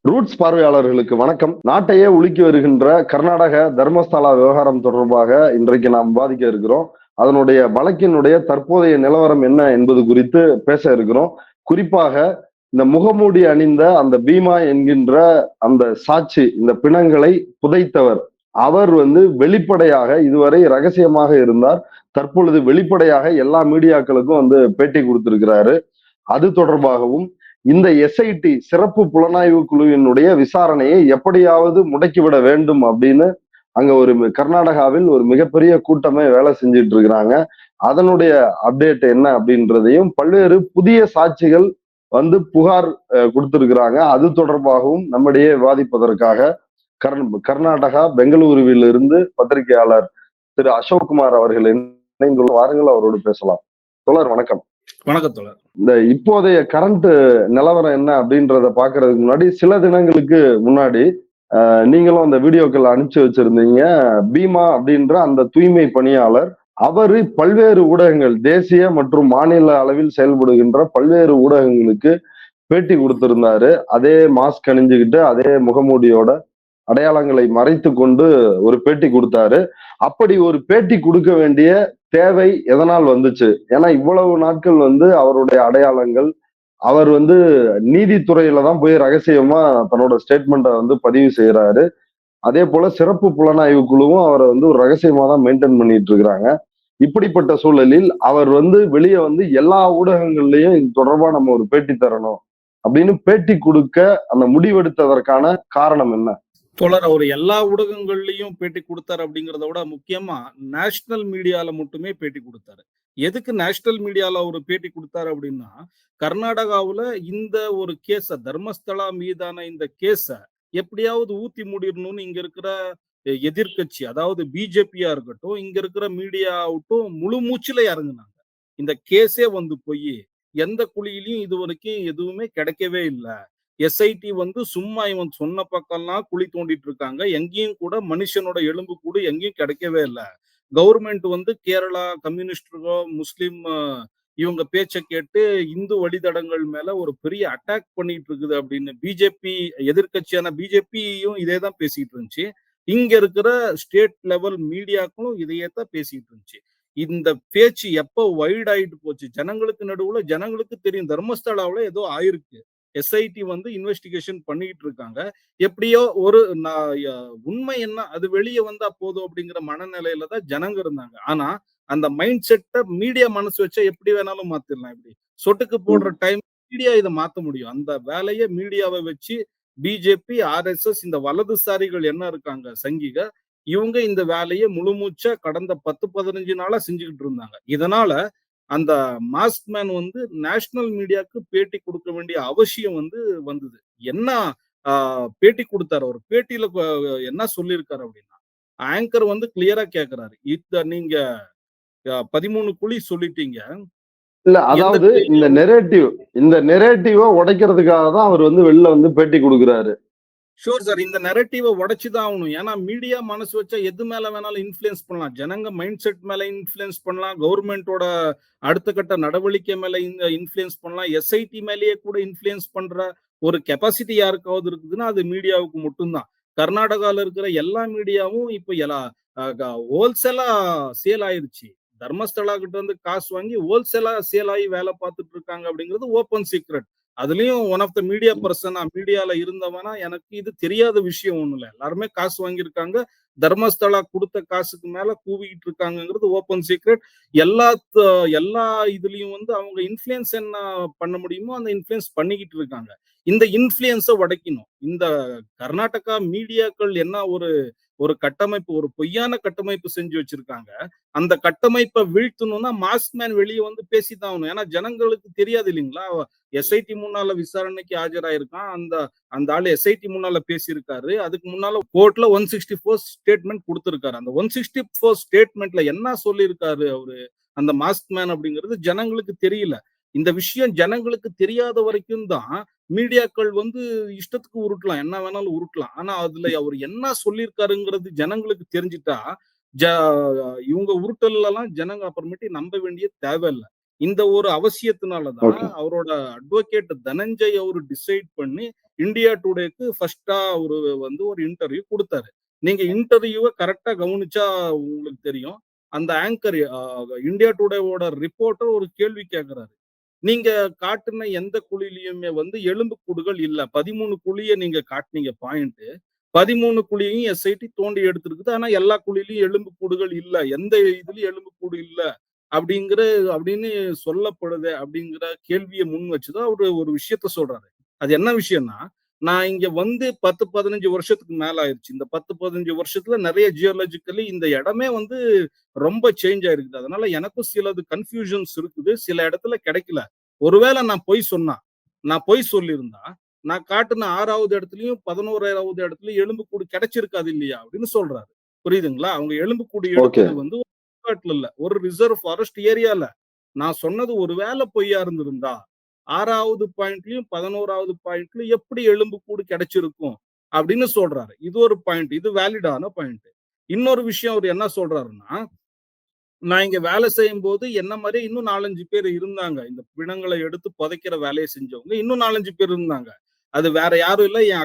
Roots பார்வையாளர்களுக்கு வணக்கம். நாட்டையே உலுக்கி வருகின்ற கர்நாடக தர்மஸ்தலா விவகாரம் தொடர்பாக இன்றைக்கு நாம் விவாதிக்க இருக்கிறோம். அதனுடைய வழக்கினுடைய தற்போதைய நிலவரம் என்ன என்பது குறித்து பேச இருக்கிறோம். குறிப்பாக இந்த முகமூடி அணிந்த அந்த பீமா என்கின்ற அந்த சாட்சி, இந்த பிணங்களை புதைத்தவர், அவர் வெளிப்படையாக இதுவரை ரகசியமாக இருந்தார். தற்பொழுது வெளிப்படையாக எல்லா மீடியாக்களுக்கும் பேட்டி கொடுத்திருக்கிறாரு. அது தொடர்பாகவும் இந்த எஸ்ஐடி சிறப்பு புலனாய்வு குழுவினுடைய விசாரணையை எப்படியாவது முடக்கிவிட வேண்டும் அப்படின்னு அங்க ஒரு கர்நாடகாவில் ஒரு மிகப்பெரிய கூட்டமே வேலை செஞ்சுட்டு இருக்கிறாங்க. அதனுடைய அப்டேட் என்ன அப்படின்றதையும், பல்வேறு புதிய சாட்சிகள் புகார் கொடுத்திருக்கிறாங்க. அது தொடர்பாகவும் நம்மிடையே விவாதிப்பதற்காக கர்நாடகா பெங்களூருவில் இருந்து பத்திரிகையாளர் திரு அசோக்குமார் அவர்கள் இணைந்துள்ள வாருங்கள், அவரோடு பேசலாம். தோழர் வணக்கம். வணக்கம் தோழர். இந்த இப்போதைய கரண்ட் நிலவரம் என்ன அப்படின்றத பாக்குறதுக்கு முன்னாடி, சில தினங்களுக்கு முன்னாடி நீங்களும் அந்த வீடியோக்கள் அனுப்பிச்சு வச்சிருந்தீங்க. பீமா அப்படின்ற அந்த தூய்மை பணியாளர், அவரு பல்வேறு ஊடகங்கள், தேசிய மற்றும் மாநில அளவில் செயல்படுகின்ற பல்வேறு ஊடகங்களுக்கு பேட்டி கொடுத்திருந்தாரு. அதே மாஸ்க் அணிஞ்சுக்கிட்டு, அதே முகமூடியோட, அடையாளங்களை மறைத்து கொண்டு ஒரு பேட்டி கொடுத்தாரு. அப்படி ஒரு பேட்டி கொடுக்க வேண்டிய தேவை எதனால் வந்துச்சு? ஏன்னா இவ்வளவு நாட்கள் அவருடைய அடையாளங்கள், அவர் நீதித்துறையில தான் போய் ரகசியமா தன்னோட ஸ்டேட்மெண்ட்டை பதிவு செய்யறாரு. அதே போல சிறப்பு புலனாய்வு குழுவும் அவரை ஒரு ரகசியமா தான் மெயின்டைன் பண்ணிட்டு இருக்கிறாங்க. இப்படிப்பட்ட சூழலில் அவர் வெளியே எல்லா ஊடகங்கள்லயும் இது தொடர்பா நம்ம ஒரு பேட்டி தரணும் அப்படின்னு பேட்டி கொடுக்க அந்த முடிவெடுத்ததற்கான காரணம் என்ன? தோழர், அவர் எல்லா ஊடகங்கள்லயும் பேட்டி கொடுத்தாரு அப்படிங்கிறத விட முக்கியமா நேஷனல் மீடியால மட்டுமே பேட்டி கொடுத்தாரு. எதுக்கு நேஷனல் மீடியால ஒரு பேட்டி கொடுத்தாரு அப்படின்னா, கர்நாடகாவுல இந்த ஒரு கேஸ, தர்மஸ்தலா மீதான இந்த கேஸ எப்படியாவது ஊத்தி மூடிடணும்னு இங்க இருக்கிற எதிர்கட்சி, அதாவது பிஜேபியா இருக்கட்டும், இங்க இருக்கிற மீடியாவுட்டும் முழு மூச்சுல இறங்குனாங்க. இந்த கேஸே போய் எந்த குழியிலையும் இது வரைக்கும் எதுவுமே கிடைக்கவே இல்லை. எஸ்ஐடி சும்மா இவன் சொன்ன பக்கம்லாம் குழி தோண்டிட்டு இருக்காங்க. எங்கேயும் கூட மனுஷனோட எலும்பு கூட எங்கேயும் கிடைக்கவே இல்லை. கவர்மெண்ட் கேரளா கம்யூனிஸ்டோ முஸ்லிம் இவங்க பேச்ச கேட்டு இந்து வழித்தடங்கள் மேல ஒரு பெரிய அட்டாக் பண்ணிட்டு இருக்குது அப்படின்னு பிஜேபி, எதிர்கட்சியான பிஜேபியும் இதே தான் பேசிட்டு இருந்துச்சு. இங்க இருக்கிற ஸ்டேட் லெவல் மீடியாக்களும் இதையே தான் பேசிட்டு இருந்துச்சு. இந்த பேச்சு எப்ப வைட் ஆயிட்டு போச்சு ஜனங்களுக்கு நடுவுல, ஜனங்களுக்கு தெரியும் தர்மஸ்தலாவுல ஏதோ ஆயிருக்கு. எஸ்ஐடி இன்வெஸ்டிகேஷன் பண்ணிட்டு இருக்காங்க. எப்படியோ ஒரு உண்மை என்ன அது வெளியே வந்தா போதும் அப்படிங்கிற மனநிலையில தான் ஜனங்க இருந்தாங்க. ஆனா அந்த மைண்ட் செட்டை மீடியா மனசு வச்சா எப்படி வேணாலும் மாத்திரலாம். இப்படி சொட்டுக்கு போடுற டைம் மீடியா இதை மாத்த முடியும். அந்த வேலையை மீடியாவை வச்சு பிஜேபி, ஆர்எஸ்எஸ், இந்த வலதுசாரிகள் என்ன இருக்காங்க சங்கிக, இவங்க இந்த வேலையை முழுமூச்சா கடந்த 10-15 நாளா செஞ்சுக்கிட்டு இருந்தாங்க. இதனால அந்த மாஸ்க் மேன் நேஷனல் மீடியாவுக்கு பேட்டி கொடுக்க வேண்டிய அவசியம் வந்தது. என்ன பேட்டி கொடுத்தாரு? ஒரு பேட்டியில என்ன சொல்லியிருக்காரு அப்படின்னா, ஆங்கர் கிளியரா கேக்குறாரு, இத நீங்க 13 குழி சொல்லிட்டீங்க. இல்ல, அதாவது இந்த நெரேட்டிவ உடைக்கிறதுக்காக தான் அவர் வெளில பேட்டி கொடுக்கிறாரு. ஷூர் சார், இந்த நெரேட்டிவ உடைச்சுதான் ஆகணும். ஏன்னா மீடியா மனசு வச்சா எது மேல வேணாலும் இன்ஃபுளுன்ஸ் பண்ணலாம். ஜனங்க மைண்ட் செட் மேல இன்ஃபுளுன்ஸ் பண்ணலாம். கவர்மெண்டோட அடுத்த கட்ட நடவடிக்கை மேல இன்ஃபுளுன்ஸ் பண்ணலாம். எஸ்ஐடி மேலேயே கூட இன்ஃபுளுன்ஸ் பண்ற ஒரு கெப்பாசிட்டி யாருக்காவது இருக்குதுன்னா அது மீடியாவுக்கு மட்டும்தான். கர்நாடகால இருக்கிற எல்லா மீடியாவும் இப்ப ஹோல்சேலா சேல் ஆயிருச்சு. தர்மஸ்தலா கிட்ட காசு வாங்கி ஹோல்சேலா சேல் ஆகி வேலை பார்த்துட்டு இருக்காங்க அப்படிங்கிறது ஓப்பன் சீக்ரெட். அதுலயும் ஒன் ஆஃப் த மீடியா பர்சனா, மீடியால இருந்தவனா, எனக்கு இது தெரியாத விஷயம் ஒண்ணு இல்ல. எல்லாருமே காசு வாங்கியிருக்காங்க. தர்மஸ்தலா கொடுத்த காசுக்கு மேல கூவிக்கிட்டு இருக்காங்கிறது ஓப்பன் சீக்ரெட். எல்லா இதுலயும் அவங்க இன்ஃபுளுன்ஸ் என்ன பண்ண முடியுமோ அந்த இன்ஃபுளுன்ஸ் பண்ணிக்கிட்டு இருக்காங்க. இந்த இன்ஃபுளுன்ஸை உடைக்கணும். இந்த கர்நாடகா மீடியாக்கள் என்ன ஒரு கட்டமைப்பு, ஒரு பொய்யான கட்டமைப்பு செஞ்சு வச்சிருக்காங்க. அந்த கட்டமைப்பை வீழ்த்தணும்னா மாஸ்க் மேன் வெளியே பேசித்தான் ஆகணும். ஏன்னா ஜனங்களுக்கு தெரியாது இல்லைங்களா? எஸ்ஐடி முன்னால விசாரணைக்கு ஆஜராயிருக்கான். அந்த ஆளு எஸ்ஐடி முன்னால பேசியிருக்காரு. அதுக்கு முன்னால கோர்ட்ல 164 ஸ்டேட்மெண்ட் கொடுத்திருக்காரு. அந்த 164 ஸ்டேட்மெண்ட்ல என்ன சொல்லியிருக்காரு அவரு, அந்த மாஸ்க் மேன் அப்படிங்கிறது ஜனங்களுக்கு தெரியல. இந்த விஷயம் ஜனங்களுக்கு தெரியாத வரைக்கும் தான் மீடியாக்கள் இஷ்டத்துக்கு உருட்டலாம், என்ன வேணாலும் உருட்டலாம். ஆனா அதுல அவர் என்ன சொல்லியிருக்காருங்கிறது ஜனங்களுக்கு தெரிஞ்சுட்டா இவங்க உருட்டல் எல்லாம் ஜனங்க அப்புறமேட்டு நம்ப வேண்டிய தேவையில்லை. இந்த ஒரு அவசியத்தினாலதான் அவரோட அட்வொகேட் தனஞ்சய் அவரு டிசைட் பண்ணி இந்தியா டுடேக்கு ஃபர்ஸ்டா ஒரு இன்டர்வியூ கொடுத்தாரு. நீங்க இன்டர்வியூவை கரெக்டா கவனிச்சா உங்களுக்கு தெரியும். அந்த ஆங்கர் இந்தியா டுடேவோட ரிப்போர்ட்டர் ஒரு கேள்வி கேட்கிறாரு. நீங்க காட்டுன எந்த குழியிலயுமே எலும்புக்கூடுகள் இல்ல. 13 குழிய நீங்க காட்டுனீங்க பாயிண்ட். 13 குழியையும் எஸ்ஐடி தோண்டி எடுத்திருக்குது. ஆனா எல்லா குழியிலயும் எலும்புக்கூடுகள் இல்ல. எந்த இதுலயும் எலும்புக்கூடு இல்ல. அப்படிங்கிற அப்படின்னு சொல்லப்படுதே அப்படிங்கிற கேள்விய முன் வச்சுதான் அவரு ஒரு விஷயத்த சொல்றாரு. அது என்ன விஷயம்னா, நான் இங்க 10, 15 வருஷத்துக்கு மேல ஆயிருச்சு. இந்த 10, 15 வருஷத்துல நெறைய ஜியோலாஜிக்கலி இந்த இடமே ரொம்ப சேஞ்ச் ஆயிருக்குது. அதனால எனக்கும் சிலது கன்ஃப்யூஷன்ஸ் இருக்குது. சில இடத்துல கிடைக்கல. ஒருவேளை நான் பொய் சொல்லியிருந்தா, நான் காட்டுன 6வது இடத்துலயும், 11வது இடத்துலயும் எலும்புக்கூடு கிடைச்சிருக்காது இல்லையா? அப்படின்னு சொல்றாரு. புரியுதுங்களா? அவங்க எலும்புக்கூடு ஓகே. எடுத்தது காட்டுல இல்ல. ஒரு ரிசர்வ் ஃபாரஸ்ட் ஏரியால. நான் சொன்னது ஒருவேளை பொய்யா இருந்திருந்தா, 6வது பாயிண்ட்லயும், 11வது பாயிண்ட்லயும் எப்படி எலும்புக்கூடு கிடைச்சிருக்கும்? அப்படின்னு சொல்றாரு. இது ஒரு பாயிண்ட். இது வேலிடான பாயிண்ட். இன்னொரு விஷயம் அவரு என்ன சொல்றாருன்னா, நான் இங்க வேலை செய்யும்போது என்ன மாரி இன்னும் 4, 5 பேர் இருந்தாங்க. இந்த பிணங்கள எடுத்து புதைக்கிற வேலைய செஞ்சவங்க. இன்னும் 4, 5 பேர் இருந்தாங்க. அது வேற யாரும் இல்ல. என்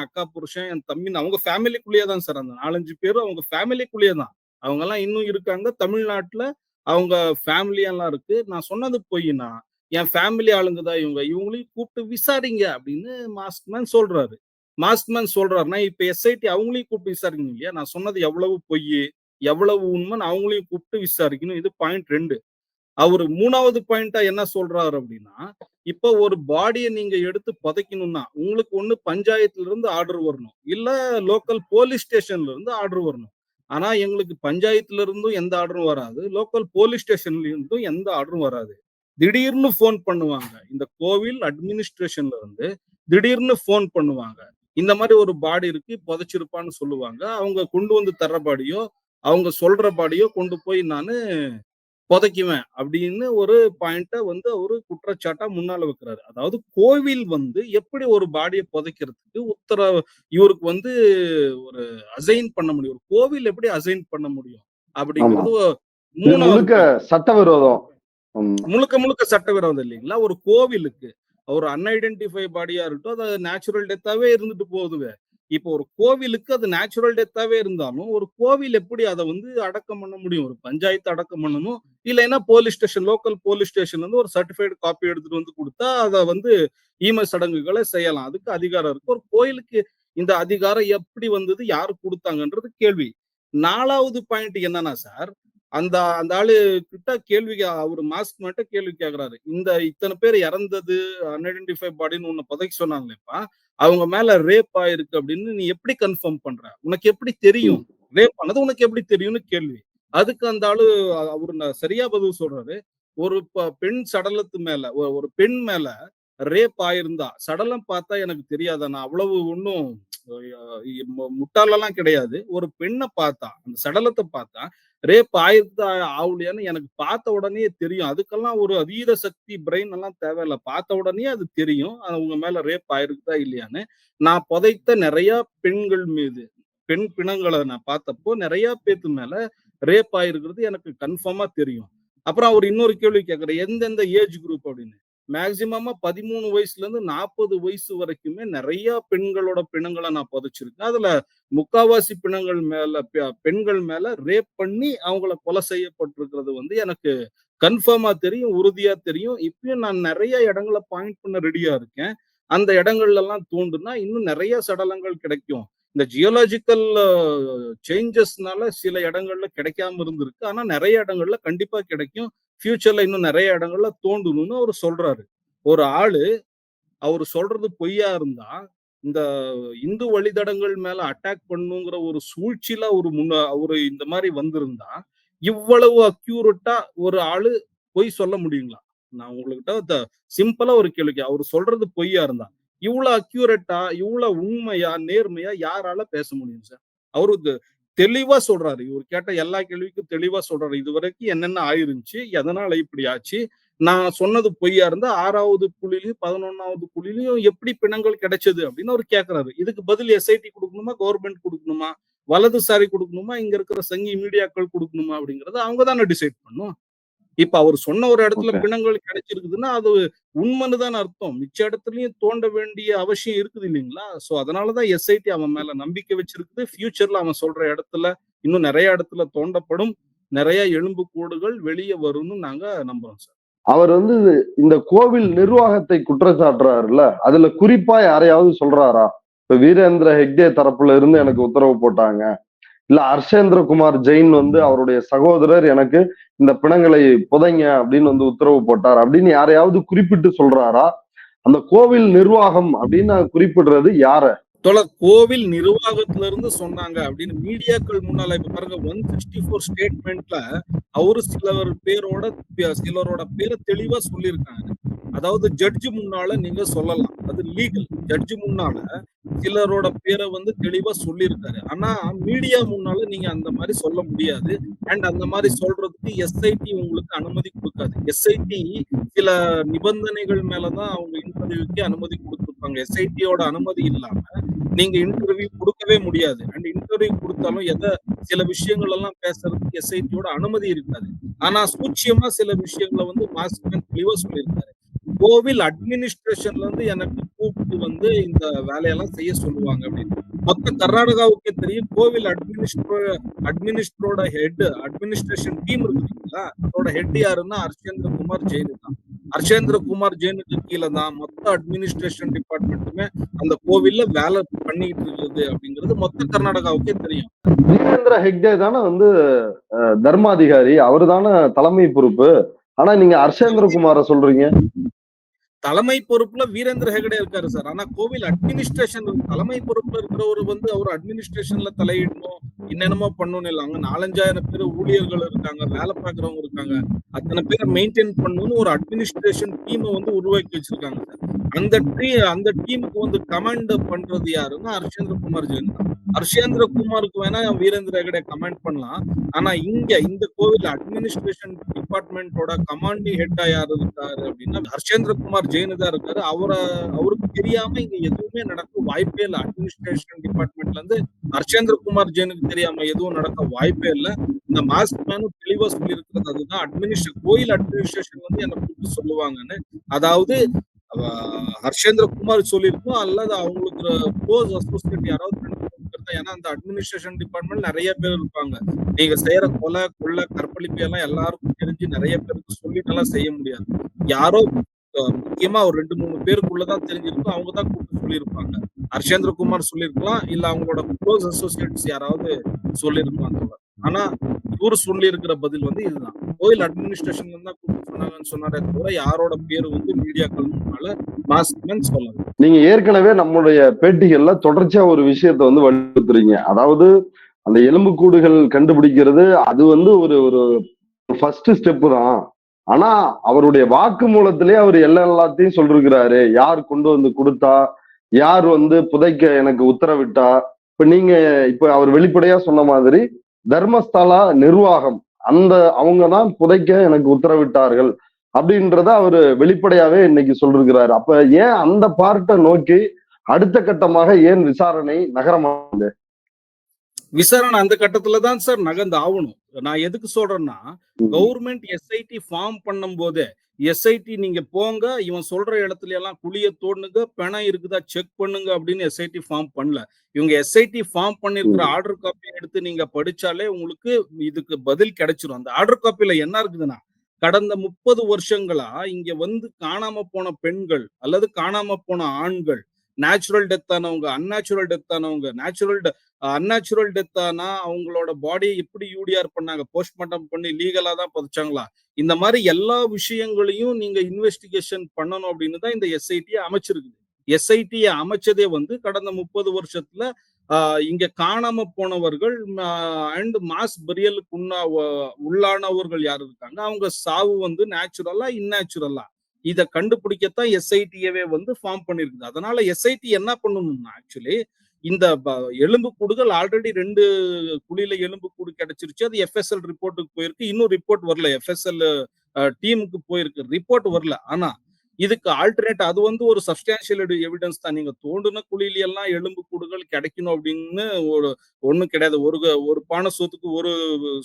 அக்கா புருஷன், என் தம்பின்னு அவங்க ஃபேமிலிக்குள்ளேயே தான் சார். அந்த 4, 5 பேரும் அவங்க ஃபேமிலிக்குள்ளேயே தான். அவங்கலாம் இன்னும் இருக்காங்க. தமிழ்நாட்டுல அவங்க ஃபேமிலி எல்லாம் இருக்கு. நான் சொன்னது பொய்ன்னா, என் ஃபேமிலி ஆளுங்க தான் இவங்க. இவங்களையும் கூப்பிட்டு விசாரிங்க அப்படின்னு மாஸ்க்மேன் சொல்றாரு. மாஸ்க்மேன் சொல்றாருன்னா, இப்ப எஸ்ஐடி அவங்களையும் கூப்பிட்டு விசாரிக்கணும் இல்லையா? நான் சொன்னது எவ்வளவு பொய்யு? எவ்வளவு உண்மைன்னு அவங்களையும் கூப்பிட்டு விசாரிக்கணும். இது பாயிண்ட் 2. அவரு 3வது பாயிண்ட்டா என்ன சொல்றாரு அப்படின்னா, இப்ப ஒரு பாடிய நீங்க எடுத்து புதைக்கணும்னா, உங்களுக்கு ஒண்ணு பஞ்சாயத்துல இருந்து ஆர்டர் வரணும். இல்ல லோக்கல் போலீஸ் ஸ்டேஷன்ல இருந்து ஆர்டர் வரணும். ஆனா எங்களுக்கு பஞ்சாயத்துல இருந்தும் எந்த ஆர்டரும் வராது. லோக்கல் போலீஸ் ஸ்டேஷன்ல இருந்தும் எந்த ஆர்டரும் வராது. திடீர்னு ஃபோன் பண்ணுவாங்க. இந்த கோவில் அட்மினிஸ்ட்ரேஷன்ல இருந்து திடீர்னு ஃபோன் பண்ணுவாங்க. இந்த மாரி ஒரு பாடி இருக்கு, புதைச்சிருப்பான்னு சொல்லுவாங்க. அவங்க கொண்டு வந்து தர்ற பாடியோ, அவங்க சொல்ற பாடியோ கொண்டு போய் நானு புதைக்குவேன் அப்படின்னு ஒரு பாயிண்ட்ட அவரு குற்றச்சாட்டா முன்னால வைக்கிறாரு. அதாவது கோவில் எப்படி ஒரு பாடிய புதைக்கிறதுக்கு இவருக்கு ஒரு அசைன் பண்ண முடியும். ஒரு கோவில் எப்படி அசைன் பண்ண முடியும்? ஆமா. அப்படிங்கிறது இது 3வது முழுக்க பாயிண்ட். சட்டவிரோதம். ம். முழுக்க முழுக்க சட்டவிரோதம் இல்லைங்களா? ஒரு கோவிலுக்கு ஒரு அன்ஐடென்டிஃபை பாடியா இருக்கட்டும், அது நேச்சுரல் டெத்தாவே இருந்துட்டு போகுதுங்க. இப்போ ஒரு கோவிலுக்கு அது நேச்சுரல் டெத்தாவே இருந்தாலும், ஒரு கோவில் எப்படி அத அடக்கம் பண்ண முடியும்? ஒரு பஞ்சாயத்து அடக்கம் பண்ணணும். இல்லைன்னா போலீஸ் ஸ்டேஷன், லோக்கல் போலீஸ் ஸ்டேஷன்ல இருந்து ஒரு சர்டிஃபைட் காப்பி எடுத்துட்டு குடுத்தா, அத ஈம சடங்குகள செய்யலாம். அதுக்கு அதிகாரம் இருக்கு. ஒரு கோயிலுக்கு இந்த அதிகாரம் எப்படி வந்தது? யாரு குடுத்தாங்கன்றது கேள்வி. 4வது பாயிண்ட் என்னன்னா சார், அந்த அந்த ஆளு கிட்ட அவரு மாஸ்க் மட்டும் கேள்வி கேட்கிறாரு. இத்தன பேர் இறந்தது அன்ஐடென்டிஃபை பாடின்னு உன்ன புதைக்க சொன்னாங்களேப்பா. அவங்க மேல ரேப் ஆயிருக்கு அப்படின்னு நீ எப்படி கன்ஃபார்ம் பண்ற? உனக்கு எப்படி தெரியும்? ம். ரேப் ஆனது உனக்கு எப்படி தெரியும்னு கேள்வி. அதுக்கு அந்த ஆளு அவரு சரியா பதில் சொல்றாரு. ஒரு பெண் சடலத்து மேல ஒரு பெண் மேல ரேப் ஆயிருந்தா, சடலம் பார்த்தா எனக்கு தெரியாதா? நான் அவ்வளவு ஒண்ணும் முட்டாளெல்லாம் கிடையாது. ஒரு பெண்ண பார்த்தா, அந்த சடலத்த பார்த்தா ரேப் ஆயிருக்குதா, ஆவலையான்னு எனக்கு பார்த்த உடனேயே தெரியும். அதுக்கெல்லாம் ஒரு அதீத சக்தி பிரெயின் எல்லாம் தேவையில்ல. பார்த்த உடனேயே அது தெரியும். அவங்க மேல ரேப் ஆயிருக்குதா இல்லையான்னு. நான் புதைத்த நெறைய பெண்கள் மீது, பெண் பிணங்கள நான் பார்த்தப்போ நெறைய பேத்து மேல ரேப் ஆயிருக்கிறது எனக்கு கன்ஃபார்மா தெரியும். அப்புறம் அவரு இன்னொரு கேள்வி கேட்கிறாரு. எந்தெந்த ஏஜ் குரூப் அப்படின்னு. மேக்ஸிமமா 13 வயசுல இருந்து 40 வயசு வரைக்குமே நெறைய பெண்களோட பிணங்கள நான் புதைச்சிருக்கேன். அதுல முக்காவாசி பிணங்கள் மேல பெண்கள் மேல ரேப் பண்ணி அவங்கள கொலை செய்யப்பட்டிருக்கிறது எனக்கு கன்ஃபார்மா தெரியும், உறுதியா தெரியும். இப்பயும் நான் நெறைய இடங்கள பாயிண்ட் பண்ண ரெடியா இருக்கேன். அந்த இடங்கள்ல எல்லாம் தோண்டுனா இன்னும் நெறைய சடலங்கள் கிடைக்கும். இந்த ஜியோலாஜிக்கல் சேஞ்சஸ்னால சில இடங்கள்ல கிடைக்காம இருந்திருக்கு. ஆனா நெறைய இடங்கள்ல கண்டிப்பா கிடைக்கும். ஃபியூச்சர்ல இன்னும் நெறைய இடங்கள்ல தோண்டணும்னு அவரு சொல்றாரு. ஒரு ஆளு அவரு சொல்றது பொய்யா இருந்தா, இந்த இந்து வழித்தடங்கள் மேல அட்டாக் பண்ணணுங்கிற ஒரு சூழ்ச்சியில அவரு இந்த மாரி வந்திருந்தா, இவ்வளவு அக்யூரேட்டா ஒரு ஆளு பொய் சொல்ல முடியுங்களா? நான் உங்ககிட்ட சிம்பிளா ஒரு கேள்வி அவரு சொல்றது பொய்யா இருந்தா, இவ்ளோ அக்யூரேட்டா, இவ்ளோ உண்மையா, நேர்மையா யாரால பேச முடியும் சார்? அவரு தெளிவா சொல்றாரு. இவரு கேட்ட எல்லா கேள்விக்கும் தெளிவா சொல்றாரு. இதுவரைக்கும் என்னென்ன ஆயிருந்துச்சு? எதனால இப்படி ஆச்சு? நான் சொன்னது பொய்யா இருந்தா 6வது குழிலயும், 11வது குழிலயும் எப்படி பிணங்கள் கிடைச்சது? அப்படின்னு அவரு கேட்கிறாரு. இதுக்கு பதில் எஸ்ஐடி குடுக்கணுமா? கவர்ன்மெண்ட் குடுக்கணுமா? வலதுசாரி குடுக்கணுமா? இங்க இருக்கிற சங்கி மீடியாக்கள் குடுக்கணுமா? அப்படிங்கிறத அவங்க தானே டிசைட் பண்ணணும். இப்ப அவர் சொன்ன ஒரு இடத்துல ஓகே. பிணங்கள் கிடைச்சிருக்குதுன்னா, அது உண்மைன்னு தான அர்த்தம். மிச்ச இடத்துலயும் தோண்ட வேண்டிய அவசியம் இருக்குது இல்லைங்களா? சோ அதனால தான் எஸ்ஐடி அவன் மேல நம்பிக்கை வச்சிருக்குது. ஃபியூச்சர்ல அவன் சொல்ற இடத்துல இன்னும் நெறைய இடத்துல தோண்டப்படும். நெறைய எலும்புக்கூடுகள் வெளிய வரும்னு நாங்க நம்புறோம் சார். அவர் வந்து இந்த கோவில் நிர்வாகத்தை குற்றச்சாட்டுறாருல்ல, அதுல குறிப்பா யாரையாவது சொல்றாரா? இப்ப வீரேந்திர ஹெக்டே தரப்புல இருந்து எனக்கு உத்தரவு போட்டாங்க. இல்ல ஹர்ஷேந்திர குமார் ஜெயின் வந்து அவருடைய சகோதரர் எனக்கு இந்த பிணங்களை புதைங்க அப்படின்னு வந்து உத்தரவு போட்டார் அப்படின்னு யாரையாவது குறிப்பிட்டு சொல்றாரா? அந்த கோவில் நிர்வாகம் அப்படின்னு குறிப்பிடுறது யார? தோழர் கோவில் நிர்வாகத்துல இருந்து சொன்னாங்க அப்படின்னு மீடியாக்கள் முன்னால இப்ப பாருங்க 164 ஸ்டேட்மெண்ட்ல அவரு சிலரோட பேரை தெளிவா சொல்லியிருக்காங்க. அதாவது ஜட்ஜ் முன்னால நீங்க சொல்லலாம். அது லீகல். ஜட்ஜ் முன்னால சிலரோட பேரை வந்து தெளிவா சொல்லியிருக்காரு. ஆனா மீடியா முன்னால நீங்க அந்த மாரி சொல்ல முடியாது. அண்ட் அந்த மாரி சொல்றதுக்கு எஸ்ஐடி உங்களுக்கு அனுமதி குடுக்காது. எஸ்ஐடி சில நிபந்தனைகள் மேல தான் அவங்க இன்டர்வியூக்கு அனுமதி குடுத்திருப்பாங்க. எஸ்ஐடியோட அனுமதி இல்லாம நீங்க இன்டர்வியூ குடுக்கவே முடியாது. அண்ட் இன்டர்வியூ குடுத்தாலும் சில விஷயங்கள் எல்லாம் பேசுறதுக்கு எஸ்ஐடியோட அனுமதி இருக்காது. ஆனா சூட்சியமா சில விஷயங்கள வந்து மாஸ்க்மேன் தெளிவா சொல்லியிருக்காரு. கோவில் அட்மினிஸ்ட்ரேஷன்ல இருந்து எனக்கு கூப்பிட்டு வந்து இந்த வேலையெல்லாம் செய்ய சொல்லுவாங்க அப்படின்னு. மொத்த கர்நாடகாவுக்கே தெரியும் கோவில் அட்மினிஸ்ட்ரோட அட்மினிஸ்ட்ரேஷன் டீம் இருக்கு இல்லைங்களா? அதோட ஹெட் யாருன்னா ஹர்ஷேந்திர குமார் ஜெயின் தான். ஹர்ஷேந்திர குமார் ஜெயினுக்கு கீழே தான் மொத்த அட்மினிஸ்ட்ரேஷன் டிபார்ட்மெண்ட்டுமே அந்த கோவில்ல வேலை பண்ணிட்டு இருக்குது அப்படிங்கிறது மொத்த கர்நாடகாவுக்கே தெரியும். வீரேந்திர ஹெக்டே தானே வந்து தர்மாதிகாரி. அவரு தானே தலைமை பொறுப்பு. ஆனா நீங்க ஹர்ஷேந்திர குமார சொல்றீங்க. தலைமை பொறுப்புல வீரேந்திர ஹெகடே இருக்காரு சார். ஆனா கோவில் அட்மினிஸ்ட்ரேஷன் தலைமை பொறுப்புல இருக்கிறவரு வந்து அவர் அட்மினிஸ்ட்ரேஷன்ல தலையிடணும், என்னென்னமோ பண்ணணும் இல்ல. அங்க 4, 5,000 பேர் ஊழியர்கள் இருக்காங்க, வேலை பார்க்கிறவங்க இருக்காங்க. அத்தனை பேரை மெயின்டைன் பண்ணணும்னு ஒரு அட்மினிஸ்ட்ரேஷன் டீமை வந்து உருவாக்கி வச்சிருக்காங்க சார். அந்த டீமுக்கு வந்து கமாண்ட் பண்றது யாருன்னா ஹர்ஷேந்திர குமார் ஜெயின் தான். ஹர்ஷேந்திர குமாருக்கு வேணா வீரேந்திர ஹெகடே கமாண்ட் பண்ணலாம். ஆனா இந்த கோவில் அட்மினிஸ்ட்ரேஷன் டிபார்ட்மெண்டோட கமாண்டிங் ஹெட்டா யாரு இருக்காரு அப்படின்னா ஹர்ஷேந்திர குமார் ஜெயின் தான் இருக்காரு. அவருக்கு தெரியாம இங்க எதுவுமே நடக்க வாய்ப்பே இல்லை. அட்மினிஸ்ட்ரேஷன் டிபார்ட்மெண்ட்ல இருந்து ஹர்ஷேந்திர குமார் ஜெயினுக்கு தெரியாம எதுவும் நடக்க வாய்ப்பே இல்லை. இந்த மாஸ்க் மேனும் தெளிவா சொல்லி இருக்கிறது அதுதான். கோயில் அட்மினிஸ்ட்ரேஷன் வந்து என்ன கூப்பிட்டு சொல்லுவாங்கன்னு. அதாவது ஹர்ஷேந்திர குமார் சொல்லியிருக்கோம் அல்லது அவங்களுக்கு க்ளோஸ் அசோசியேட் யாராவது ஏன்னா அந்த அட்மினிஸ்ட்ரேஷன் டிபார்ட்மெண்ட் நிறைய பேர் இருப்பாங்க. நீங்க செய்யற கொலை, கொள்ளை, கற்பழிப்பு எல்லாம் எல்லாருக்கும் தெரிஞ்சு நிறைய பேருக்கு சொல்லிட்டெல்லாம் செய்ய முடியாது. யாரோ முக்கியமா ஒரு 2, 3 பேருக்குள்ளதான் தெரிஞ்சிருக்கும். அவங்க தான் கூப்பிட்டு சொல்லியிருப்பாங்க. ஹர்ஷேந்திர குமார் சொல்லியிருக்கலாம், இல்ல அவங்களோட க்ளோஸ் அசோசியேட்ஸ் யாராவது சொல்லியிருப்பாங்க. ஆனா இவரு சொல்லி இருக்கிற பதில் வந்து இதுதான். கோயில் அட்மினிஸ்ட்ரேஷன்ல தான் கூப்பிட்டு சொன்னாங்கன்னு சொன்னாரே தவிர யாரோட பேரு வந்து மீடியாக்கள் முன்னால மாஸ்க்மேன் சொல்லல. நீங்க ஏற்கனவே நம்மளுடைய பேட்டிகள்ல தொடர்ச்சியா ஒரு விஷயத்த வந்து வலியுறுத்துறீங்க. அதாவது அந்த எலும்புக்கூடுகள் கண்டுபிடிக்கிறது அது வந்து ஒரு ஒரு ஃபர்ஸ்ட் ஸ்டெப் தான். ஆனா அவருடைய வாக்குமூலத்திலே அவர் எல்லாத்தையும் சொல்லிருக்கிறாரு. யார் கொண்டு வந்து கொடுத்தா, யார் வந்து புதைக்க எனக்கு உத்தரவிட்டா. இப்ப அவர் வெளிப்படையா சொன்ன மாதிரி தர்மஸ்தலா நிர்வாகம் அவங்கதான் புதைக்க எனக்கு உத்தரவிட்டார்கள் அப்படின்றத அவரு வெளிப்படையாவே இன்னைக்கு சொல்லிருக்கிறாரு. அப்ப ஏன் அந்த பார்ட்டை நோக்கி அடுத்த கட்டமாக ஏன் விசாரணை நகரமாகுது? விசாரணை அந்த கட்டத்துல தான் சார் நகர்ந்து ஆகணும். நான் எதுக்கு சொல்றேன்னா, கவர்மெண்ட் எஸ்ஐடி ஃபார்ம் பண்ணும் போதே எஸ்ஐடி நீங்க போங்க, இவன் சொல்ற இடத்துல எல்லாம் குழிய தோண்டுங்க, பிணம் இருக்குதா செக் பண்ணுங்க அப்படின்னு எஸ்ஐடி ஃபார்ம் பண்ணல. இவங்க எஸ்ஐடி ஃபார்ம் பண்ணிருக்கிற ஆர்டர் காப்பி எடுத்து நீங்க படிச்சாலே உங்களுக்கு இதுக்கு பதில் கிடைச்சிரும். அந்த ஆர்டர் காப்பில என்ன இருக்குதுன்னா, கடந்த 30 வருஷங்களா இங்க வந்து காணாம போன பெண்கள் அல்லது காணாம போன ஆண்கள், நேச்சுரல் டெத் ஆனவங்க, அன்நேச்சுரல் டெத் ஆனவங்க, அன்நேச்சுரல் டெத் ஆனா அவங்களோட பாடியை எப்படி யூடிஆர் பண்ணாங்க, போஸ்ட்மார்ட்டம் பண்ணி லீகலா தான் புதைச்சாங்களா, இந்த மாதிரி எல்லா விஷயங்களையும் நீங்க இன்வெஸ்டிகேஷன் பண்ணணும் அப்படின்னு தான் இந்த எஸ்ஐடியை அமைச்சிருக்குது. எஸ்ஐடியை அமைச்சதே வந்து கடந்த 30 வருஷத்துல இங்க காணாம போனவர்கள் அண்ட் மாஸ் பெரியலுக்கு உள்ளானவர்கள் யாரு இருக்காங்க, அவங்க சாவு வந்து நேச்சுரலா இந்நேச்சுரலா இதை கண்டுபிடிக்கத்தான் எஸ்ஐடியவே வந்து ஃபார்ம் பண்ணிருக்குது. அதனால எஸ்ஐடி என்ன பண்ணணும்னா ஆக்சுவலி இந்த எலும்புக்கூடுகள் ஆல்ரெடி 2 குழியில எலும்புக்கூடு கிடைச்சிருச்சு. அது எஃப்எஸ்எல் ரிப்போர்ட்டுக்கு போயிருக்கு. இன்னும் ரிப்போர்ட் வரல. எஃப்எஸ்எல் டீமுக்கு போயிருக்கு. ரிப்போர்ட் வரல. ஆனா இதுக்கு ஆல்டர்னேட் அது வந்து ஒரு சப்ஸ்டான்ஷியல் எவிடன்ஸ் தான். நீங்க தோண்டுன குழியில எல்லாம் எலும்பு கூடுகள் கிடைக்கணும் அப்படின்னு ஒரு ஒண்ணும் கிடையாது. ஒரு பானை சோத்துக்கு ஒரு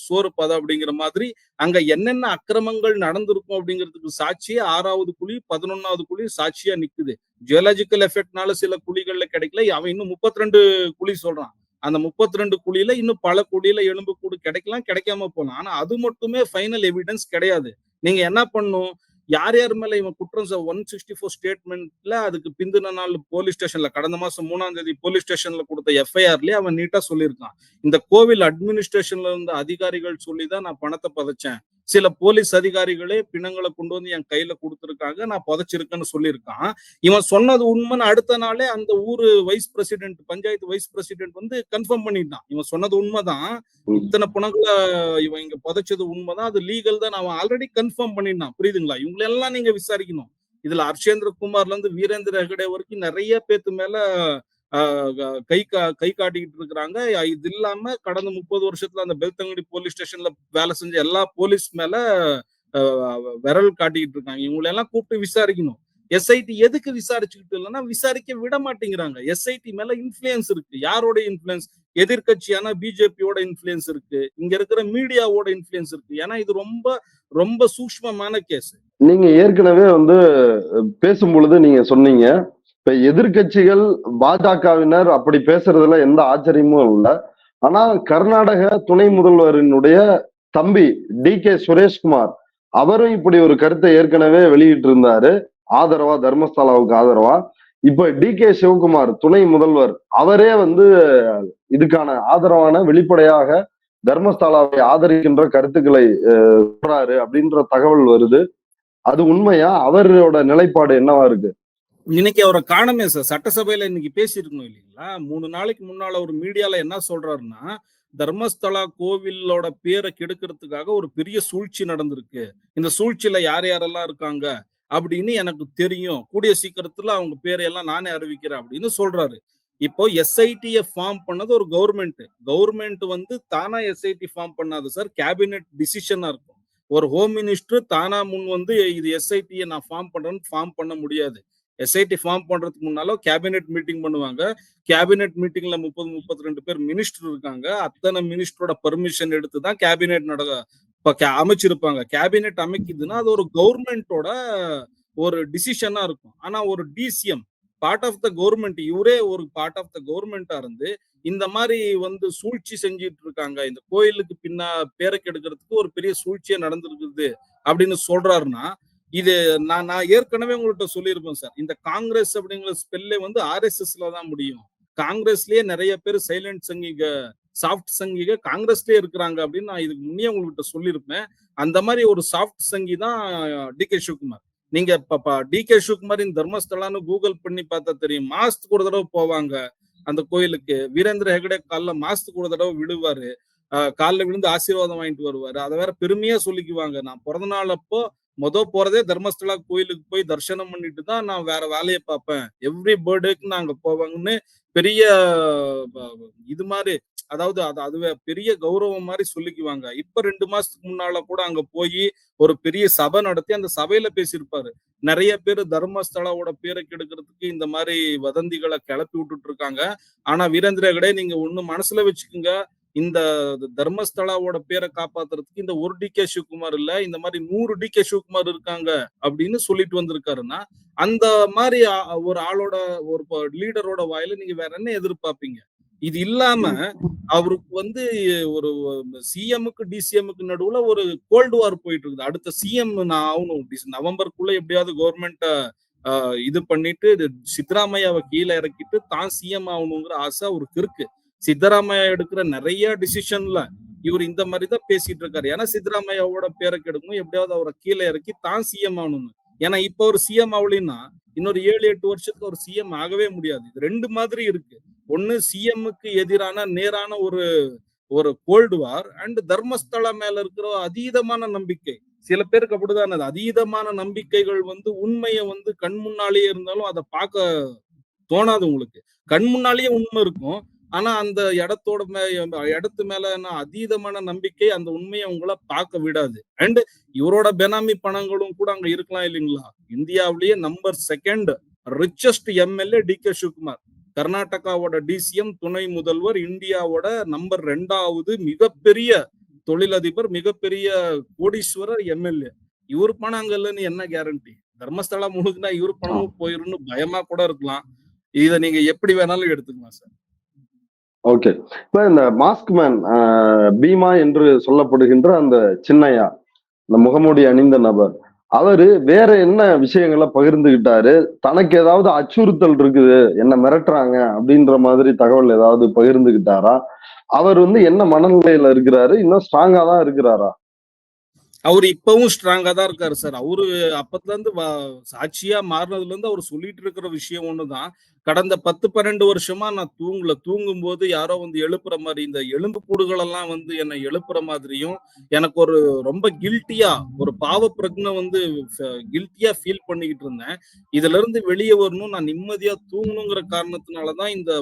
சோறு பதம் அப்படிங்கிற மாதிரி அங்க என்னென்ன அக்கிரமங்கள் நடந்திருக்கும் அப்படிங்கிறதுக்கு சாட்சியே 6வது குழி 11வது குழி சாட்சியா நிக்குது. ஜியோலாஜிக்கல் எஃபெக்ட்னால சில குழிகள்ல கிடைக்கல. அவன் இன்னும் 32 குழி சொல்றான். அந்த 32 குழியில இன்னும் பல குழியில எலும்பு கூடு கிடைக்கலாம், கிடைக்காம போலாம். ஆனா அது மட்டுமே ஃபைனல் எவிடன்ஸ் கிடையாது. நீங்க என்ன பண்ணணும்? யார் யார் மேல இவன் குற்றம் 164 ஸ்டேட்மெண்ட்ல அதுக்கு பிந்தின நாள் போலீஸ் ஸ்டேஷன்ல கடந்த மாசம் 3ஆம் தேதி போலீஸ் ஸ்டேஷன்ல கொடுத்த எஃப்ஐஆர்லயே அவன் நீட்டா சொல்லியிருக்கான். இந்த கோவில் அட்மினிஸ்ட்ரேஷன்ல இருந்த அதிகாரிகள் சொல்லிதான் நான் பணத்தை புதைச்சேன். சில போலீஸ் அதிகாரிகளே பிணங்களை கொண்டு வந்து என் கையில கொடுத்திருக்காங்க, நான் புதைச்சிருக்கேன்னு சொல்லியிருக்கான். இவன் சொன்னது உண்மைன்னு அடுத்த நாளே அந்த ஊரு vice president, panchayat vice president வந்து கன்ஃபார்ம் பண்ணிட்டான். இவன் சொன்னது உண்மைதான், இத்தனை பணங்களை இவன் இங்க புதைச்சது உண்மைதான், அது லீகல் தான் அவன் ஆல்ரெடி கன்ஃபார்ம் பண்ணிட்டான். புரியுதுங்களா? இவங்களை எல்லாம் நீங்க விசாரிக்கணும். இதுல ஹர்ஷேந்திர குமார்ல இருந்து வீரேந்திர ஹெகடே வரைக்கும் நிறைய பேத்து மேல கை காட்டிக்கிட்டு இருக்கிறாங்க. இது இல்லாம கடந்த 30 வருஷத்துல அந்த பெல்தங்கடி போலீஸ் ஸ்டேஷன்ல வேலை செஞ்ச எல்லா போலீஸ் மேல விரல் காட்டிக்கிட்டு இருக்காங்க. இவங்களை எல்லாம் கூப்பிட்டு விசாரிக்கணும். எஸ்ஐடி எதுக்கு விசாரிச்சுக்கிட்டு இல்லைன்னா விசாரிக்க விட மாட்டேங்கிறாங்க. எஸ்ஐடி மேல இன்ஃபுளுயன்ஸ் இருக்கு. யாரோட இன்ஃபுளுயன்ஸ்? எதிர்கட்சியான பிஜேபியோட இன்ஃபுளுயன்ஸ் இருக்கு. இங்க இருக்கிற மீடியாவோட இன்ஃபுளுயன்ஸ் இருக்கு. ஏன்னா இது ரொம்ப ரொம்ப சூக்ஷ்மமான கேஸ். நீங்க ஏற்கனவே வந்து பேசும் பொழுது நீங்க சொன்னீங்க, இப்ப எதிர்கட்சிகள் பாஜகவினர் அப்படி பேசுறதுல எந்த ஆச்சரியமும் இல்லை. ஆனா கர்நாடக துணை முதல்வரினுடைய தம்பி டி.கே. சுரேஷ்குமார் அவரும் இப்படி ஒரு கருத்தை ஏற்கனவே வெளியிட்டு இருந்தாரு, ஆதரவா, தர்மஸ்தலாவுக்கு ஆதரவா. இப்ப டி.கே. சிவகுமார் துணை முதல்வர் அவரே வந்து இதுக்கான ஆதரவான வெளிப்படையாக தர்மஸ்தலாவை ஆதரிக்கின்ற கருத்துக்களை சொல்றாரு அப்படின்ற தகவல் வருது. அது உண்மையா? அவரோட நிலைப்பாடு என்னவா இருக்கு? இன்னைக்கு அவரை காணமே சார். சட்டசபையில இன்னைக்கு பேசியிருக்கணும் இல்லைங்களா? 3 நாளைக்கு முன்னால ஒரு மீடியால என்ன சொல்றாருன்னா, தர்மஸ்தலா கோவிலோட பேரை கெடுக்கிறதுக்காக ஒரு பெரிய சூழ்ச்சி நடந்திருக்கு. இந்த சூழ்ச்சியில யார் யாரெல்லாம் இருக்காங்க அப்படின்னு எனக்கு தெரியும். கூடிய சீக்கிரத்துல அவங்க பேரையெல்லாம் நானே அறிவிக்கிறேன் அப்படின்னு சொல்றாரு. இப்போ எஸ்ஐடிய ஃபார்ம் பண்ணது ஒரு கவர்மெண்ட். கவர்மெண்ட் வந்து தானா எஸ்ஐடி ஃபார்ம் பண்ணாது சார். கேபினெட் டிசிஷனா இருக்கும். ஒரு ஹோம் மினிஸ்டர் தானா முன் வந்து இது எஸ்ஐடியை நான் ஃபார்ம் பண்றேன்னு ஃபார்ம் பண்ண முடியாது. எஸ்ஐடி ஃபார்ம் பண்றதுக்கு முன்னாலும் கேபினெட் மீட்டிங் பண்ணுவாங்க. கேபினெட் மீட்டிங்ல 32 பேர் மினிஸ்டர் இருக்காங்க. அத்தனை மினிஸ்டரோட பர்மிஷன் எடுத்து தான் கேபினெட் அமைச்சிருப்பாங்க. கேபினெட் அமைக்குதுன்னா அது ஒரு கவர்மெண்டோட ஒரு டிசிஷனா இருக்கும். ஆனா ஒரு DCM part of the government, இவரே ஒரு பார்ட் ஆஃப் த கவர்மெண்டா இருந்து இந்த மாதிரி வந்து சூழ்ச்சி செஞ்சிட்டு இருக்காங்க, இந்த கோயிலுக்கு பேரை கெடுக்கிறதுக்கு ஒரு பெரிய சூழ்ச்சியா நடந்திருக்குது அப்படின்னு சொல்றாருன்னா, இது நான் ஏற்கனவே உங்கள்கிட்ட சொல்லியிருப்பேன் சார். இந்த காங்கிரஸ் அப்படிங்கிற ஸ்பெல்லே வந்து ஆர்எஸ்எஸ்ல தான் முடியும். காங்கிரஸ்லயே நிறைய பேர் சைலண்ட் சங்கிக, சாஃப்ட் சங்கிக காங்கிரஸ்லயே இருக்கிறாங்க அப்படின்னு நான் இதுக்கு முன்னே உங்கள்கிட்ட சொல்லியிருப்பேன். அந்த மாதிரி ஒரு சாஃப்ட் சங்கி தான் டி.கே. சிவகுமார். நீங்க டி.கே. சிவகுமாரின் தர்மஸ்தலான்னு கூகுள் பண்ணி பார்த்தா தெரியும். மாசத்துக்கு ஒரு தடவை போவாங்க அந்த கோயிலுக்கு. வீரேந்திர ஹெகடே காலைல மாசத்துக்கு ஒரு தடவை விழுவாரு. காலில் விழுந்து ஆசீர்வாதம் வாங்கிட்டு வருவாரு. அதை வேற பெருமையா சொல்லிக்குவாங்க. நான் பிறந்த நாள் அப்போ போறதே தர்மஸ்தலா கோயிலுக்கு போய் தரிசனம் பண்ணிட்டு தான் நான் வேற வேலையை பார்ப்பேன். எவ்ரி பர்த்டேக்கு நான் அங்க போவாங்கன்னு பெரிய இது மாதிரி, அதாவது அதுவே பெரிய கௌரவம் மாதிரி சொல்லிக்குவாங்க. இப்ப 2 மாசத்துக்கு முன்னால கூட அங்க போய் ஒரு பெரிய சபை நடத்தி அந்த சபையில பேசியிருப்பாரு. நிறைய பேர் தர்மஸ்தலாவோட பேரை கெடுக்கிறதுக்கு இந்த மாதிரி வதந்திகளை கிளப்பி விட்டுட்டு இருக்காங்க. ஆனா வீரேந்திர ஹெகடே நீங்க ஒண்ணு மனசுல வச்சுக்கோங்க, இந்த தர்மஸ்தலாவோட பேரை காப்பாத்துறதுக்கு இந்த ஒரு டி.கே. சிவகுமார் இல்ல, இந்த மாதிரி 100 டி.கே. சிவகுமார் இருக்காங்க அப்படின்னு சொல்லிட்டு வந்திருக்காருன்னா, அந்த மாதிரி ஒரு ஆளோட ஒரு லீடரோட வாயில நீங்க வேற என்ன எதிர்பார்ப்பீங்க? இது இல்லாம அவருக்கு வந்து ஒரு சிஎம்முக்கு டிசிஎம்முக்கு நடுவுல ஒரு கோல்டு வார் போயிட்டு இருக்குது. அடுத்த சிஎம் நான் ஆகணும், நவம்பருக்குள்ள எப்படியாவது கவர்மெண்ட் இது பண்ணிட்டு சித்தராமையாவை கீழே இறக்கிட்டு தான் சிஎம் ஆகணுங்கிற ஆசை அவருக்கு இருக்கு. சித்தராமையா எடுக்கிற நிறைய டிசிஷன்ல இவர் இந்த மாதிரி தான் பேசிட்டு இருக்காரு. ஏன்னா சித்தராமையாவோட பேரை கெடுக்கணும், எப்படியாவது அவரை கீழே இறக்கி தான் சிஎம் ஆகணும்னு. ஏன்னா இப்ப ஒரு சிஎம் ஆகலின்னா இன்னொரு 7-8 வருஷத்துக்கு ஒரு சிஎம் ஆகவே முடியாது. இது 2 மாதிரி இருக்கு. ஒண்ணு சிஎம்முக்கு எதிரான நேரான ஒரு கோல்டு வார், அண்ட் தர்மஸ்தலா மேல இருக்கிற அதீதமான நம்பிக்கை. சில பேருக்கு அப்படிதான். அது அதீதமான நம்பிக்கைகள் வந்து உண்மையை வந்து கண் முன்னாலேயே இருந்தாலும் அதை பார்க்க தோணாது உங்களுக்கு. கண் முன்னாலேயே உண்மை இருக்கும். ஆனா அந்த இடத்து மேல அதீதமான நம்பிக்கை அந்த உண்மையை உங்களை பார்க்க விடாது. அண்ட் இவரோட பெனாமி பணங்களும் கூட அங்க இருக்கலாம் இல்லைங்களா? இந்தியாவிலேயே number 2 richest MLA D K. Shivakumar. கர்நாடகாவோட டிசிஎம், துணை முதல்வர், இந்தியாவோட நம்பர் 2வது மிகப்பெரிய தொழிலதிபர், மிகப்பெரிய கோடீஸ்வரர் எம்எல்ஏ. இவர் பணம் அங்க இல்லைன்னு என்ன கேரண்டி? தர்மஸ்தலா முழுக்குனா இவர் பணமும் போயிருன்னு பயமா கூட இருக்கலாம். இத நீங்க எப்படி வேணாலும் எடுத்துக்கலாம் சார். ஓகே. இப்ப இந்த மாஸ்க் மேன் பீமா என்று சொல்லப்படுகின்ற அந்த சின்னையா, இந்த முகமூடி அணிந்த நபர், அவரு வேற என்ன விஷயங்களை பகிர்ந்துகிட்டாரு? தனக்கு ஏதாவது அச்சுறுத்தல் இருக்குது, என்ன மிரட்டுறாங்க அப்படின்ற மாதிரி தகவல் ஏதாவது பகிர்ந்துகிட்டாரா? அவர் என்ன மனநிலையில இருக்கிறாரு? இன்னும் ஸ்ட்ராங்கா தான் இருக்கிறாரா? அவரு இப்பவும் ஸ்ட்ராங்கா தான் இருக்காரு சார். அவரு அப்பத்துல இருந்து சாட்சியா மாறுனதுல இருந்து அவரு சொல்லிட்டு இருக்கிற விஷயம் ஒண்ணுதான். கடந்த 10, 12 வருஷமா நான் தூங்கல. தூங்கும்போது யாரோ எழுப்புற மாரி, இந்த எலும்பு கூடுகள் எல்லாம் என்னை எழுப்புற மாதிரியும், எனக்கு ஒரு ரொம்ப கில்ட்டியா, ஒரு பாவ பிரக்ஞை கில்ட்டியா ஃபீல் பண்ணிக்கிட்டு இருந்தேன். இதுல இருந்து வெளிய வரணும், நான் நிம்மதியா தூங்கணுங்கிற காரணத்தினால தான் இந்த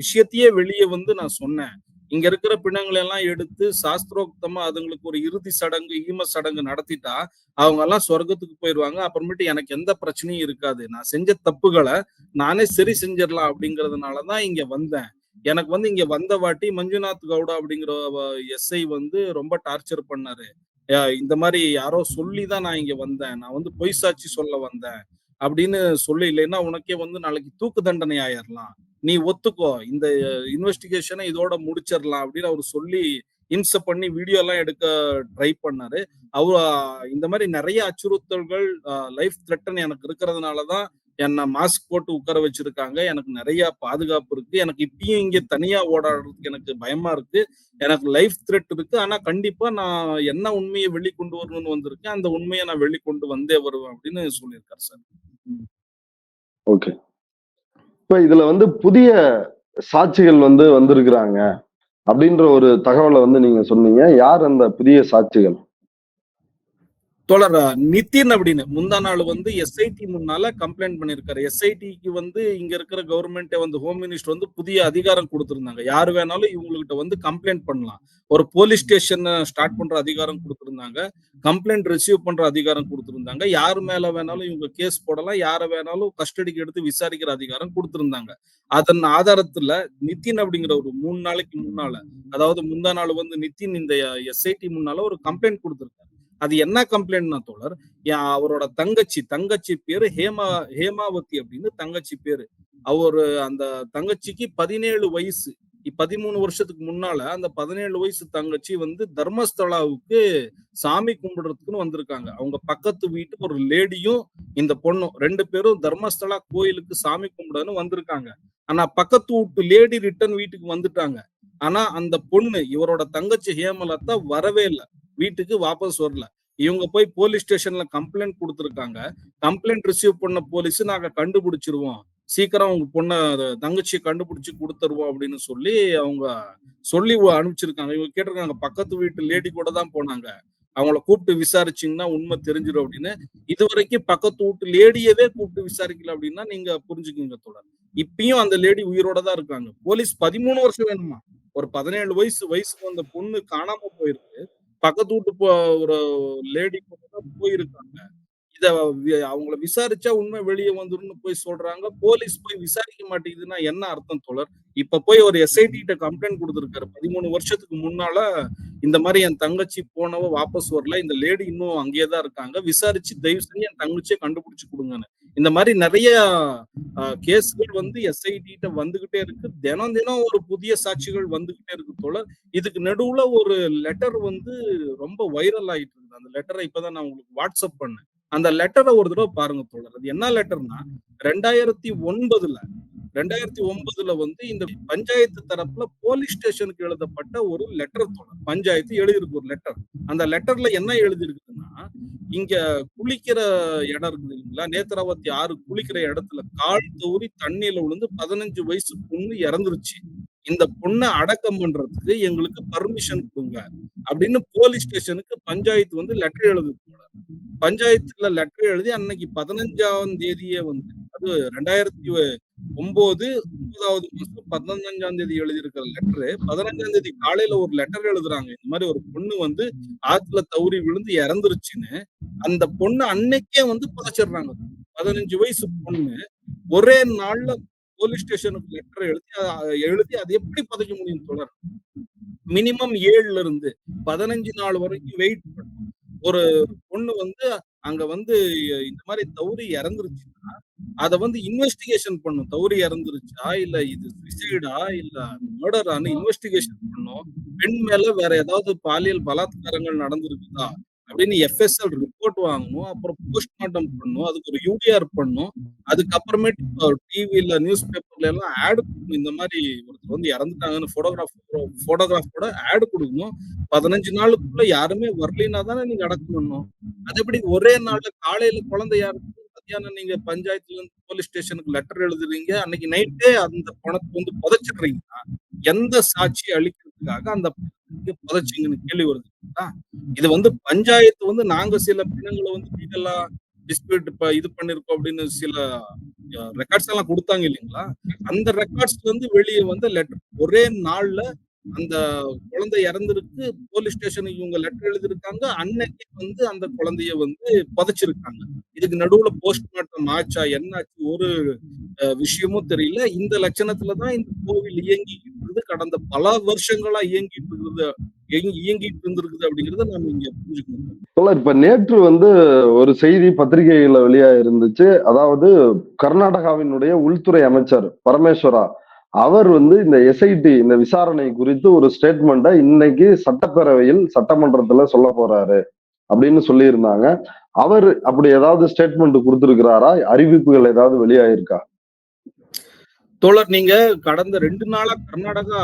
விஷயத்தையே வெளிய நான் சொன்னேன். இங்க இருக்கிற பிணங்களை எல்லாம் எடுத்து சாஸ்திரோக்தமா அதுங்களுக்கு ஒரு இறுதி சடங்கு, ஈம சடங்கு நடத்திட்டா அவங்க எல்லாம் சொர்க்கத்துக்கு போயிருவாங்க. அப்புறமேட்டு எனக்கு எந்த பிரச்சனையும் இருக்காது. நான் செஞ்ச தப்புகளை நானே சரி செஞ்சிடலாம் அப்படிங்கறதுனாலதான் இங்க வந்தேன். எனக்கு இங்க வந்த வாட்டி மஞ்சுநாத் கவுடா அப்படிங்கிற எஸ்ஐ ரொம்ப டார்ச்சர் பண்ணாரு. இந்த மாதிரி யாரோ சொல்லிதான் நான் இங்க வந்தேன். நான் பொய் சாட்சி சொல்ல வந்தேன் அப்படின்னு சொல்லி, இல்லைன்னா உனக்கே நாளைக்கு தூக்கு தண்டனை ஆயிரலாம், நீ ஒத்துக்கோ, இந்த இன்வெஸ்டிகேஷனை இதோட முடிச்சிடலாம் அப்படின்னு அவர் சொல்லி இம்ச பண்ணி வீடியோ எல்லாம் எடுக்க ட்ரை பண்ணாரு. அவ இந்த மாதிரி நிறைய அச்சுறுத்தல்கள், லைஃப் த்ரெட்டன் எனக்கு இருக்கிறதுனாலதான் என்ன மாஸ்க் போட்டு உட்கார வச்சிருக்காங்க. எனக்கு நிறைய பாதுகாப்பு இருக்கு. எனக்கு இப்பயும் இங்க தனியா ஓடாடுறதுக்கு எனக்கு பயமா இருக்கு. எனக்கு லைஃப் த்ரெட் இருக்கு. ஆனா கண்டிப்பா நான் என்ன உண்மையை வெளிக்கொண்டு வரணும்னு வந்திருக்கேன். அந்த உண்மையை நான் வெளிக்கொண்டு வந்தே வருவேன் அப்படின்னு சொல்லியிருக்காரு சார். ஓகே. இப்ப இதுல புதிய சாட்சிகள் வந்திருக்கிறாங்க அப்படின்ற ஒரு தகவலை நீங்க சொன்னீங்க. யார் அந்த புதிய சாட்சிகள்? தோழர் நிதின் அப்படின்னு முந்தா நாள் எஸ்ஐடி முன்னால கம்ப்ளைண்ட் பண்ணிருக்காரு. எஸ்ஐடிக்கு இங்க இருக்கிற கவர்மெண்ட் ஹோம் மினிஸ்டர் புதிய அதிகாரம் கொடுத்திருந்தாங்க. யாரு வேணாலும் இவங்ககிட்ட கம்ப்ளைண்ட் பண்ணலாம். ஒரு போலீஸ் ஸ்டேஷன் ஸ்டார்ட் பண்ற அதிகாரம் கொடுத்திருந்தாங்க. கம்ப்ளைண்ட் ரிசீவ் பண்ற அதிகாரம் கொடுத்திருந்தாங்க. யாரு மேல வேணாலும் இவங்க கேஸ் போடலாம். யார வேணாலும் கஸ்டடிக்கு எடுத்து விசாரிக்கிற அதிகாரம் கொடுத்திருந்தாங்க. அதன் ஆதாரத்துல நிதின் அப்படிங்கிற ஒரு 3 நாளைக்கு முன்னால, அதாவது முந்தா நாள் நிதின் இந்த எஸ்ஐடி முன்னால ஒரு கம்ப்ளைண்ட் கொடுத்திருக்காரு. அது என்ன கம்ப்ளைண்ட்னா தோழர், அவரோட தங்கச்சி பேரு ஹேமாவதி அப்படின்னு தங்கச்சி பேரு. அவரு அந்த தங்கச்சிக்கு 17 வயசு. 13 வருஷத்துக்கு முன்னால அந்த 17 வயசு தங்கச்சி தர்மஸ்தலாவுக்கு சாமி கும்பிடுறதுக்குன்னு வந்திருக்காங்க. அவங்க பக்கத்து வீட்டுக்கு ஒரு லேடியும் இந்த பொண்ணும் 2 பேரும் தர்மஸ்தலா கோயிலுக்கு சாமி கும்பிடன்னு வந்திருக்காங்க. ஆனா பக்கத்து வீட்டு லேடி ரிட்டர்ன் வீட்டுக்கு வந்துட்டாங்க. ஆனா அந்த பொண்ணு, இவரோட தங்கச்சி ஹேமலதா வரவே இல்லை, வீட்டுக்கு வாபஸ் வரல. இவங்க போய் போலீஸ் ஸ்டேஷன்ல கம்ப்ளைண்ட் கொடுத்திருக்காங்க. கம்ப்ளைண்ட் ரிசீவ் பண்ண போலீஸ், நாங்க கண்டுபிடிச்சிருவோம், சீக்கிரம் உங்க பொண்ண தங்கச்சியை கண்டுபிடிச்சு கொடுத்துருவோம் அப்படின்னு அவங்க சொல்லி அனுப்பிச்சிருக்காங்க. இவங்க கேட்டிருக்காங்க, பக்கத்து வீட்டு லேடி கூட தான் போனாங்க, அவங்கள கூப்பிட்டு விசாரிச்சீங்கன்னா உண்மை தெரிஞ்சிடும் அப்படின்னு. இதுவரைக்கும் பக்கத்து வீட்டு லேடியவே கூப்பிட்டு விசாரிக்கல அப்படின்னா நீங்க புரிஞ்சுக்குங்க தோழர். இப்பயும் அந்த லேடி உயிரோட தான் இருக்காங்க. போலீஸ் 13 வருஷம் வேணுமா? ஒரு 17 வயசுக்கு அந்த பொண்ணு காணாம போயிருக்கு. பக்கத்து வீட்டு ஒரு லேடி போயிருக்காங்க. இத அவங்கள விசாரிச்சா உண்மை வெளியே வந்துரும்னு போய் சொல்றாங்க. போலீஸ் போய் விசாரிக்க மாட்டேங்குதுன்னா என்ன அர்த்தம் தோழர்? இப்ப போய் ஒரு எஸ்ஐடி கிட்ட கம்ப்ளைண்ட் கொடுத்திருக்காரு. 13 வருஷத்துக்கு முன்னால இந்த மாதிரி என் தங்கச்சி போனவ வாபஸ் வரல, இந்த லேடி இன்னும் அங்கேயே தான் இருக்காங்க, விசாரிச்சு தயவு செஞ்சு என் தங்கச்சியை கண்டுபிடிச்சு கொடுங்கன்னு. இந்த மாதிரி நிறைய கேஸ்கள் எஸ்ஐடி கிட்ட வந்துகிட்டே இருக்கு. தினம் தினம் ஒரு புதிய சாட்சிகள் வந்துகிட்டே இருக்கு தோழர். இதுக்கு நடுவுல ஒரு லெட்டர் ரொம்ப வைரல் ஆயிட்டு இருக்கு. அந்த லெட்டரை இப்பதான் நான் உங்களுக்கு வாட்ஸ்அப் பண்ணேன். அந்த லெட்டரை ஒரு தடவை பாருங்க தோழர். அது என்ன லெட்டர்னா 2009ல இந்த பஞ்சாயத்து தரப்புல போலீஸ் ஸ்டேஷனுக்கு எழுதப்பட்ட ஒரு லெட்டர் தோழர். பஞ்சாயத்து எழுதியிருக்கு ஒரு லெட்டர். அந்த லெட்டர்ல என்ன எழுதியிருக்குன்னா, இங்க குளிக்கிற இடம் இருக்குது இல்லைங்களா, நேத்ராவதி ஆறு குளிக்கிற இடத்துல கால் தவறி தண்ணியில விழுந்து 15 வயசு பொண்ணு இறந்துருச்சு. இந்த பொண்ணை அடக்கம் பண்றதுக்கு எங்களுக்கு பர்மிஷன் கொடுங்க அப்படின்னு போலீஸ் ஸ்டேஷனுக்கு பஞ்சாயத்து லெட்டர் எழுதுது. பஞ்சாயத்துல லெட்டர் எழுதி அன்னைக்கு 15ஆம் தேதியே அது 2009 9வது மாசம் 15ஆம் தேதி எழுதியிருக்கிற லெட்டரு 15ஆம் தேதி காலையில ஒரு லெட்டர் எழுதுறாங்க. இந்த மாதிரி ஒரு பொண்ணு வந்து ஆத்துல தவறி விழுந்து இறந்துருச்சுன்னு. அந்த பொண்ணு அன்னைக்கே வந்து புதைச்சிடுறாங்க. 15 வயசு பொண்ணு ஒரே நாள்ல போலீஸ் ஸ்டேஷனுக்கு லெட்டர் எழுதி அது எப்படி புதைக்க முடியும் தோழர்? மினிமம் 7ல இருந்து 15 நாள் வரைக்கும் வெயிட் பண்ணும். ஒரு பொண்ணு வந்து அங்க வந்து இந்த மாதிரி தவறி இறந்துருச்சுன்னா, அத வந்து இன்வெஸ்டிகேஷன் பண்ணும். தவறி இறந்துருச்சா? இல்ல இது சுசைடா? இல்ல மர்டரான்னு இன்வெஸ்டிகேஷன் பண்ணும். பெண் மேல வேற ஏதாவது பாலியல் பலாத்காரங்கள் நடந்திருக்குதா? அப்படின்னு எஃப்எஸ்எல் ரிப்போர்ட் வாங்கணும். அப்புறம் போஸ்ட்மார்ட்டம் பண்ணணும். அதுக்கு ஒரு யூடிஆர் பண்ணணும். அதுக்கப்புறமேட்டு டிவில, நியூஸ் பேப்பர்ல எல்லாம் ஆட் குடுக்கணும். இந்த மாதிரி ஒருத்தர் வந்து இறந்துட்டாங்கன்னு போட்டோகிராஃபோட ஆட் குடுக்கணும். 15 நாளுக்குள்ள யாருமே வரலைன்னா தானே நீங்க அடக்கம் பண்ணணும். அது எப்படி ஒரே நாள்ல காலையில குழந்தை இறந்து மத்தியானம் நீங்க பஞ்சாயத்துல இருந்து போலீஸ் ஸ்டேஷனுக்கு லெட்டர் எழுதுறீங்க. அன்னைக்கு நைட்டே அந்த பணத்தை வந்து புதைச்சிடுறீங்கன்னா, எந்த சாட்சி அளிக்கிறதுக்காக அந்த புதைச்சீங்கன்னு கேள்வி வருது. இது வந்து பஞ்சாயத்து வந்து நாங்க சில பிணங்களை வந்து லீகலா டிஸ்பியூட் இது பண்ணிருக்கோம் அப்படின்னு சில ரெக்கார்ட்ஸ் எல்லாம் கொடுத்தாங்க இல்லைங்களா? அந்த ரெக்கார்ட்ஸ்ல இருந்து வெளியே வந்த லெட்டர் ஒரே நாள்ல அந்த குழந்தை இறந்திருக்கு. போலீஸ் ஸ்டேஷனுக்கு இவங்க லெட்டர் எழுதிருக்காங்க. அன்னைக்கு வந்து அந்த குழந்தைய வந்து புதைச்சிருக்காங்க. இதுக்கு நடுவுல போஸ்ட்மார்ட்டம் ஆச்சா என்னாச்சு ஒரு விஷயமும் தெரியல. இந்த லட்சணத்துலதான் இந்த கோவில் இயங்கிட்டு இருக்குது. கடந்த பல வருஷங்களா இயங்கிட்டு இருந்திருக்குது அப்படிங்கறத நாம இங்க புரிஞ்சுக்கணும். இப்ப நேற்று வந்து ஒரு செய்தி பத்திரிகைகள்ல வெளியா இருந்துச்சு. அதாவது கர்நாடகாவினுடைய உள்துறை அமைச்சர் பரமேஸ்வரா அவர் வந்து இந்த எஸ்ஐடி இந்த விசாரணை குறித்து ஒரு ஸ்டேட்மெண்ட்டை இன்னைக்கு சட்டப்பேரவையில் சட்டமன்றத்துல சொல்ல போறாரு அப்படின்னு சொல்லி இருந்தாங்க. அவர் அப்படி ஏதாவது ஸ்டேட்மெண்ட் கொடுத்திருக்கிறாரா? அறிவிப்புகள் ஏதாவது வெளியாயிருக்கா? தோழர், நீங்க கடந்த 2 நாளா கர்நாடகா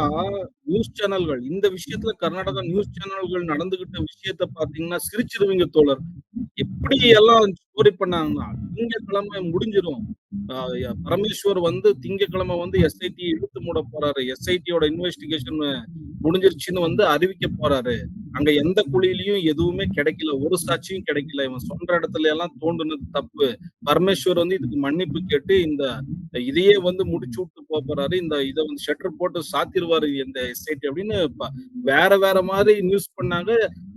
நியூஸ் சேனல்கள் இந்த விஷயத்துல கர்நாடகா நியூஸ் சேனல்கள் நடந்துகிட்ட விஷயத்த பாத்தீங்கன்னா சிரிச்சிருவீங்க தோழர். எப்படி எல்லாம் ஸ்டோரி பண்ணாங்கன்னா, திங்கட்கிழமை முடிஞ்சிரும். பரமேஸ்வர் வந்து திங்கட்கிழமை வந்து எஸ்ஐடி இழுத்து மூட போறாரு. எஸ்ஐடியோட இன்வெஸ்டிகேஷன் முடிஞ்சிருச்சுன்னு வந்து அறிவிக்க போறாரு. அங்க எந்த குழியிலயும் எதுவுமே கிடைக்கல. ஒரு சாட்சியும் கிடைக்கல. இவன் சொல்ற இடத்துல எல்லாம் தோண்டுனது தப்பு. பரமேஸ்வர் வந்து இதுக்கு மன்னிப்பு கேட்டு இதையே வந்து முடிச்சு விட்டு போறாரு. இதை வந்து ஷட்டர் போட்டு சாத்திருவாரு இந்த எஸ்ஐடி அப்படின்னு வேற வேற மாதிரி நியூஸ் பண்ணாங்க.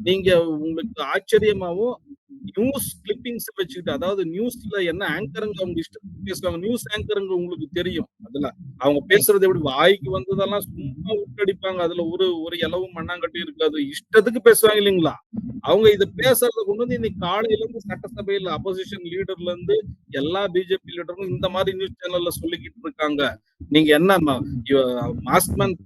நீங்க உங்களுக்கு ஆச்சரியமாவும் நியூஸ் கிளிப்பிங்ஸ் வச்சுக்கிட்டு, அதாவது நியூஸ்ல என்ன ஆங்கருங்க அவங்க இஷ்டத்துக்கு பேசுவாங்க. நியூஸ் ஆங்கருங்க உங்களுக்கு தெரியும். அதுல அவங்க பேசுறது எப்படி வாய்க்கு வந்ததெல்லாம் சும்மா விட்டடிப்பாங்க. அதுல ஒரு ஒரு இலவும் மண்ணாங்கட்டி இருக்காது. இஷ்டத்துக்கு பேசுவாங்க இல்லைங்களா? அவங்க இத பேசுறத கொண்டு வந்து இன்னைக்கு காலையில இருந்து சட்டசபையில அப்போசிஷன் லீடர்ல இருந்து எல்லா பிஜேபி லீடரும் இந்த மாதிரி நியூஸ் சேனல்ல சொல்லிக்கிட்டு இருக்காங்க. நீங்க என்ன மாஸ்க்மேன்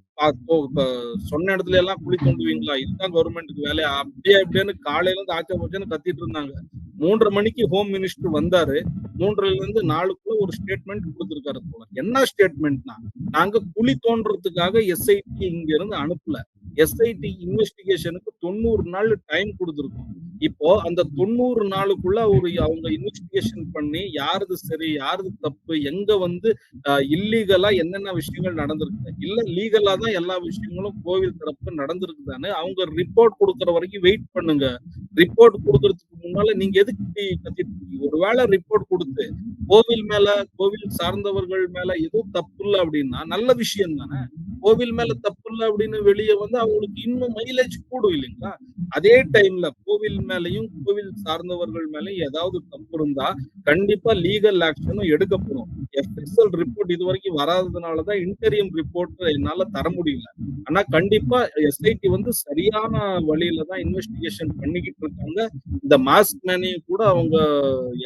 சொன்ன இடத்துல எல்லாம் குழி தோண்டுவீங்களா? இதுதான் கவர்மெண்ட்டுக்கு வேலையா? அப்படியே இப்படின்னு காலையில இருந்து ஆச்சரியன்னு கத்திட்டு இருந்தாங்க. 3:30 மணிக்கு ஹோம் மினிஸ்டர் வந்தாரு. 3:30ல இருந்து 4க்குள்ள ஒரு ஸ்டேட்மெண்ட் கொடுத்திருக்காரு போல. என்ன ஸ்டேட்மெண்ட்னா, நாங்க குழி தோன்றதுக்காக எஸ்ஐடி இங்க இருந்து அனுப்பல. எஸ்ஐடி இன்வெஸ்டிகேஷனுக்கு 90 நாள் டைம் கொடுத்திருக்கோம். இப்போ அந்த 90 நாளுக்குள்ள அவங்க இன்வெஸ்டிகேஷன் பண்ணி யாருது சரி யாருது தப்பு, எங்க வந்து இல்லீகலா என்னென்ன விஷயங்கள் நடந்திருக்கு, இல்ல லீகலா தான் எல்லா விஷயங்களும் கோவில் தரப்பு நடந்திருக்குதான்னு அவங்க ரிப்போர்ட் கொடுக்கற வரைக்கும் வெயிட் பண்ணுங்க. ரிப்போர்ட் கொடுக்கறதுக்கு முன்னால நீங்க எதுக்கு கத்திட்டு இருக்கீங்க? ஒருவேளை ரிப்போர்ட் கொடுத்து கோவில் சார்ந்தவர்கள் மேல எதுவும் தப்பு இல்லை அப்படின்னா நல்ல விஷயம் தானே. கோவில் மேல தப்பு இல்லை அப்படின்னு வெளியே வந்து அவங்களுக்கு இன்னும் மைலேஜ் கூடும் இல்லைங்களா? அதே டைம்ல கோவில் மேலையும் கோவில் சார்ந்தவர்கள் மேலையும் ஏதாவது தப்பு இருந்தா கண்டிப்பா லீகல் ஆக்ஷனும் எடுக்கப்படும். எஃப்எஸ்எல் ரிப்போர்ட் இது வரைக்கும் வராததுனாலதான் இன்டரியம் ரிப்போர்ட் என்னால தர முடியல. ஆனா கண்டிப்பா எஸ்ஐடி வந்து சரியான வழியில தான் இன்வெஸ்டிகேஷன் பண்ணிக்கிட்டு இருக்காங்க. இந்த மாஸ்க் மேனையும் கூட அவங்க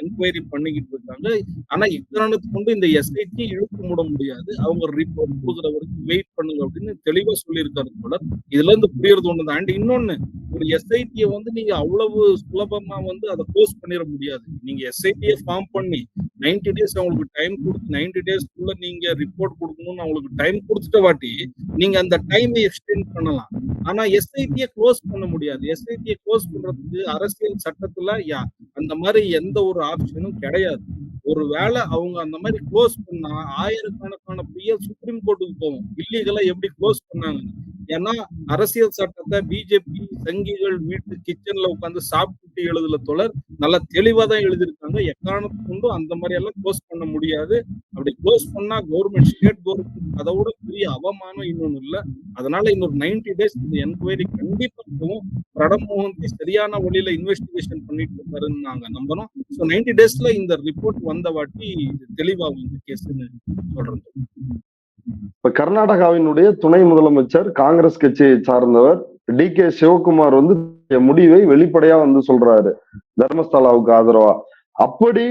என்கொயரி பண்ணிக்கிட்டு இருக்காங்க. ஆனா இக்காரணத்தை கொண்டு இந்த எஸ்ஐடி இழுத்து மூட முடியாது. அவங்க ரிப்போர்ட் கொடுக்குற வரைக்கும் வெயிட் பண்ணுங்க அப்படின்னு தெளிவா சொல்லியிருக்காரு போல. இதுல இருந்து புரியறது ஒண்ணுதான். அண்ட் இன்னொன்னு, ஒரு எஸ்ஐடியை வந்து நீங்க அவ்வளவு சுலபமா வந்து அதை க்ளோஸ் பண்ணிட முடியாது. நீங்க எஸ்ஐடியை ஃபார்ம் பண்ணி 90 டேஸ் அவங்களுக்கு டைம் கொடுத்து 90 டேஸ்க்குள்ள நீங்க ரிப்போர்ட் கொடுக்கணும்னு அவங்களுக்கு டைம் கொடுத்துட்ட வாட்டி நீங்க அந்த டைமை எக்ஸ்டெண்ட் பண்ணலாம். ஆனா எஸ்ஐடியை க்ளோஸ் பண்ண முடியாது. எஸ்ஐடியை க்ளோஸ் பண்றதுக்கு அரசியல் சட்டத்துல அந்த மாதிரி எந்த ஒரு ஆப்ஷனும் கிடையாது. ஒருவேளை அவங்க அந்த மாதிரி க்ளோஸ் பண்ணா ஆயிரக்கணக்கான பிஎல் சுப்ரீம் கோர்ட்டுக்கு போகும். இல்லீகலா எப்படி க்ளோஸ் பண்ணாங்க? ஏன்னா அரசியல் சட்டத்தை பிஜேபி சங்கிகள் வீட்டு கிச்சன்ல உட்கார்ந்து சாப்பிட்டு எழுதல தோழர். நல்லா தெளிவா தான் எழுதியிருக்காங்க. எக்காரணத்தை கொண்டும் அந்த மாதிரி எல்லாம் க்ளோஸ் பண்ண முடியாது. அப்படி க்ளோஸ் பண்ணா கவர்மெண்ட் ஸ்டேட் கவர்மெண்ட் அதை விட பெரிய அவமானம் இன்னொன்னு இல்ல. அதனால இன்னொரு 90 டேஸ் இந்த என்கொயரி கண்டிப்பா போகும். பிரணப் முகர்ஜி சரியான வழியில இன்வெஸ்டிகேஷன் பண்ணிட்டு இருக்காருன்னு நாங்க நம்புறோம். ஸோ 90 டேஸ்ல இந்த ரிப்போர்ட் வந்த வாட்டி தெளிவாகும் இந்த கேஸ்ன்னு சொல்றேன். இப்ப கர்நாடகாவினுடைய துணை முதலமைச்சர் காங்கிரஸ் கட்சியை சார்ந்தவர் டி.கே. சிவகுமார் வந்து முடிவை வெளிப்படையா வந்து சொல்றாரு தர்மஸ்தலாவுக்கு ஆதரவா. அப்படி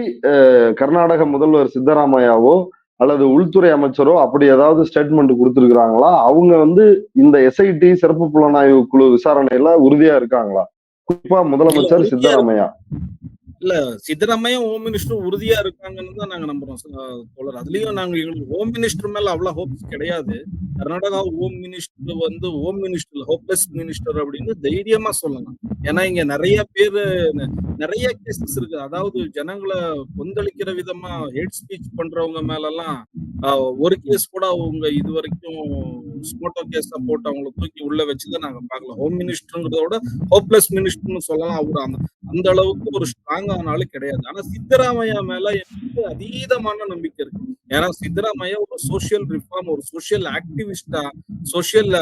கர்நாடக முதல்வர் சித்தராமையாவோ அல்லது உள்துறை அமைச்சரோ அப்படி ஏதாவது ஸ்டேட்மெண்ட் கொடுத்திருக்கிறாங்களா? அவங்க வந்து இந்த எஸ்ஐடி சிறப்பு புலனாய்வு குழு விசாரணையில உறுதியா இருக்காங்களா? குறிப்பா முதலமைச்சர் சித்தராமையா. இல்ல சித்தராமையா ஹோம் மினிஸ்டர் உறுதியா இருக்காங்கன்னு தான் நாங்க நம்புறோம் தோழர். அதுலயும் நாங்க எங்களுக்கு ஹோம் மினிஸ்டர் மேல அவ்வளவு ஹோப்ஸ் கிடையாது. கர்நாடகா ஹோம் மினிஸ்டர் வந்து ஹோம் மினிஸ்டர் ஹோப்லெஸ் மினிஸ்டர் அப்படின்னு தைரியமா சொல்லலாம். ஏன்னா இங்க நிறைய பேரு நிறைய கேசஸ் இருக்கு. அதாவது ஜனங்களை கொந்தளிக்கிற விதமா ஹேட் ஸ்பீச் பண்றவங்க மேல எல்லாம் ஒரு கேஸ் கூட அவங்க இது வரைக்கும் ஸ்மோட்டோ கேஸா போட்டு அவங்களை தூக்கி உள்ள வச்சுதான் நாங்க பார்க்கலாம். ஹோம் மினிஸ்டர்ங்கிறத விட ஹோப்லெஸ் மினிஸ்டர்னு சொல்லலாம். அவரு அந்த அளவுக்கு ஒரு ஸ்ட்ராங்கான ஆளு கிடையாது. ஆனா சித்தராமையா மேல எனக்கு அதீதமான நம்பிக்கை இருக்கு. ஏன்னா சித்தராமையா ஒரு சோசியல் ரிஃபார்ம், ஒரு சோசியல் ஆக்டிவிஸ்டா, சோசியல்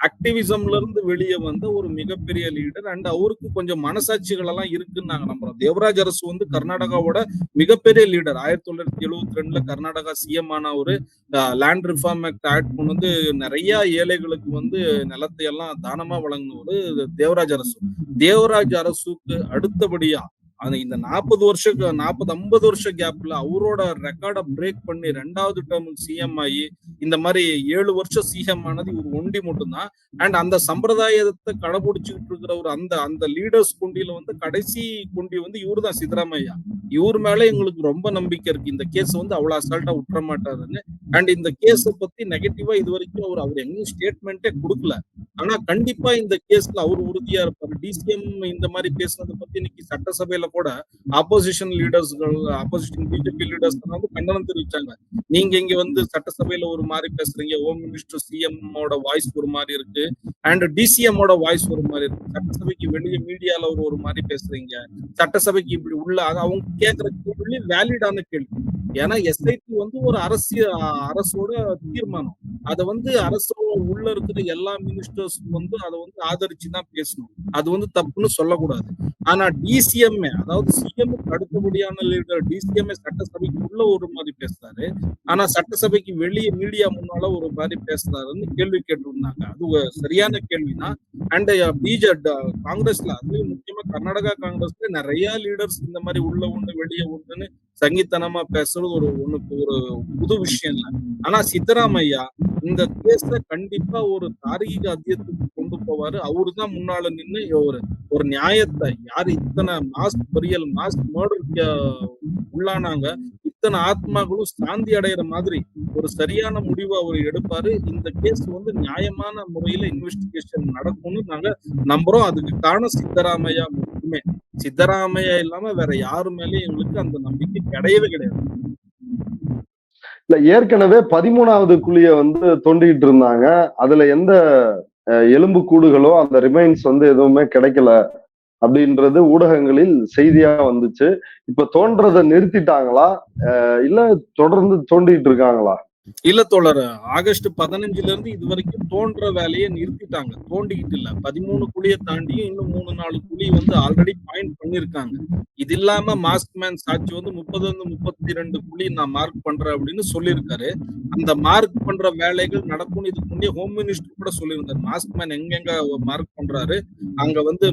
ஆக்டிவிசம்ல இருந்து வெளியே வந்த ஒரு மிகப்பெரிய லீடர். அண்ட் அவருக்கு கொஞ்சம் மனசாட்சிகள் எல்லாம் இருக்குன்னு நாங்க நம்புறோம். தேவராஜ் அரசு வந்து கர்நாடகாவோட மிகப்பெரிய லீடர். 1972 கர்நாடகா சிஎம் ஆன ஒரு லேண்ட் ரிஃபார்ம் ஆக்ட் கொண்டு வந்து நிறைய ஏழைகளுக்கு வந்து நிலத்தை எல்லாம் தானமா வழங்கின ஒரு தேவராஜ் அரசு. தேவராஜ் அரசுக்கு அடுத்தபடியா இந்த 50 வருஷ கேப்ல அவரோட ரெக்கார்டை பிரேக் பண்ணி 2வது டேர்ம் சிஎம் ஆகி இந்த மாதிரி 7 வருஷம் சிஎம் ஆனது இவர் ஒண்டி மட்டும்தான். அண்ட் அந்த சம்பிரதாயத்தை கடைபிடிச்சுட்டு இருக்கிற ஒரு அந்த லீடர்ஸ் குண்டியில வந்து கடைசி குண்டி வந்து இவரு தான் சித்தராமையா. இவர் மேல எங்களுக்கு ரொம்ப நம்பிக்கை இருக்கு. இந்த கேஸ் வந்து அவ்வளவு அசால்ட்டா விட்டுற மாட்டாருன்னு. அண்ட் இந்த கேஸ பத்தி நெகட்டிவா இது வரைக்கும் அவர் எங்கேயும் ஸ்டேட்மெண்ட்டே கொடுக்கல. ஆனா கண்டிப்பா இந்த கேஸ்ல அவர் உறுதியா இருப்பாரு. டிசிஎம் இந்த மாதிரி பேசுனதை பத்தி இன்னைக்கு சட்டசபையில கூட ஆப்போசிஷன் லீடர்ஸ்கள், ஆப்போசிஷன் பிஜேபி லீடர்ஸ் வந்து கண்டனம் தெரிவிச்சாங்க. நீங்க இங்க வந்து சட்டசபையில ஒரு மாதிரி பேசுறீங்க, ஹோம் மினிஸ்டர் சிஎம் ஓட வாய்ஸ் ஒரு மாதிரி இருக்கு, அண்ட் டிசிஎம் ஓட வாய்ஸ் ஒரு மாதிரி இருக்கு, சட்டசபைக்கு வெளியே மீடியால ஒரு மாதிரி பேசுறீங்க, சட்டசபைக்கு இப்படி உள்ள அவங்க கேட்கிற கேள்வி வேலிடான கேள்வி. ஏன்னா எஸ்ஐடி வந்து ஒரு அரசோட தீர்மானம். அதை வந்து அரசோட உள்ள இருக்கிற எல்லா மினிஸ்டர்ஸ் வந்து அதை வந்து ஆதரிச்சுதான் பேசணும். அது வந்து தப்புன்னு சொல்லக்கூடாது. ஆனா டிசிஎம், அதாவது சிஎம்க்கு அடுத்தபடியான லீடர் டிசிஎம் சட்டசபைக்கு உள்ள ஒரு மாதிரி பேசுறாரு, ஆனா சட்டசபைக்கு வெளியே மீடியா முன்னால ஒரு மாதிரி பேசுறாருன்னு கேள்வி கேட்டிருந்தாங்க. அது சரியான கேள்விதான். அண்ட் காங்கிரஸ்ல, அதுலயும் முக்கியமா கர்நாடகா காங்கிரஸ்ல நிறைய லீடர்ஸ் இந்த மாதிரி உள்ள ஒண்ணு வெளியே ஒண்ணுன்னு சங்கித்தனமா பேசுறது ஒரு புது விஷயம் இல்லை. ஆனா சித்தராமையா இந்த கேஸ கண்டிப்பா ஒரு தார்மீக அத்தியத்துக்கு கொண்டு போவாரு. அவரு தான் முன்னால நின்று ஒரு நியாயத்தை, யாரு இத்தனை மாஸ் பொரியல் மாஸ் மர்டருக்கு உள்ளானாங்க, இத்தனை ஆத்மாக்களும் சாந்தி அடைகிற மாதிரி ஒரு சரியான முடிவு அவர் எடுப்பாரு. இந்த கேஸ் வந்து நியாயமான முறையில இன்வெஸ்டிகேஷன் நடக்கும்னு நாங்க நம்புறோம். அதுக்கு காரணம் சித்தராமையா மட்டுமே. சித்தராமையா இல்லாம வேற யாரு மேலேயும் எங்களுக்கு அந்த நம்பிக்கை கிடையவே கிடையாது. இல்ல, ஏற்கனவே 13வது குழிய வந்து தோண்டிட்டு இருந்தாங்க. அதுல எந்த எலும்பு கூடுகளோ அந்த ரிமைன்ஸ் வந்து எதுவுமே கிடைக்கல அப்படின்றது ஊடகங்களில் செய்தியா வந்துச்சு. இப்ப தோன்றதை நிறுத்திட்டாங்களா இல்ல தொடர்ந்து தோண்டிட்டு இருக்காங்களா? இல்ல தோழர், ஆகஸ்ட் 15 இருந்து இது வரைக்கும் தோன்ற வேலையை நிறுத்திட்டாங்க. தோண்டிக்கிட்டு இல்ல. 13 குழியை தாண்டியும் இன்னும் 3-4 குழி வந்து ஆல்ரெடி பாயிண்ட் பண்ணிருக்காங்க. இது இல்லாம மாஸ்க் மேன் சாட்சி வந்து 32 குழி நான் மார்க் பண்றேன் அப்படின்னு சொல்லியிருக்காரு. அந்த மார்க் பண்ற வேலைகள் நடக்கும். இதுக்கு முன்னே ஹோம் மினிஸ்டர் கூட சொல்லியிருந்தாரு, மாஸ்க் மேன் எங்கெங்க மார்க் பண்றாரு அங்க வந்து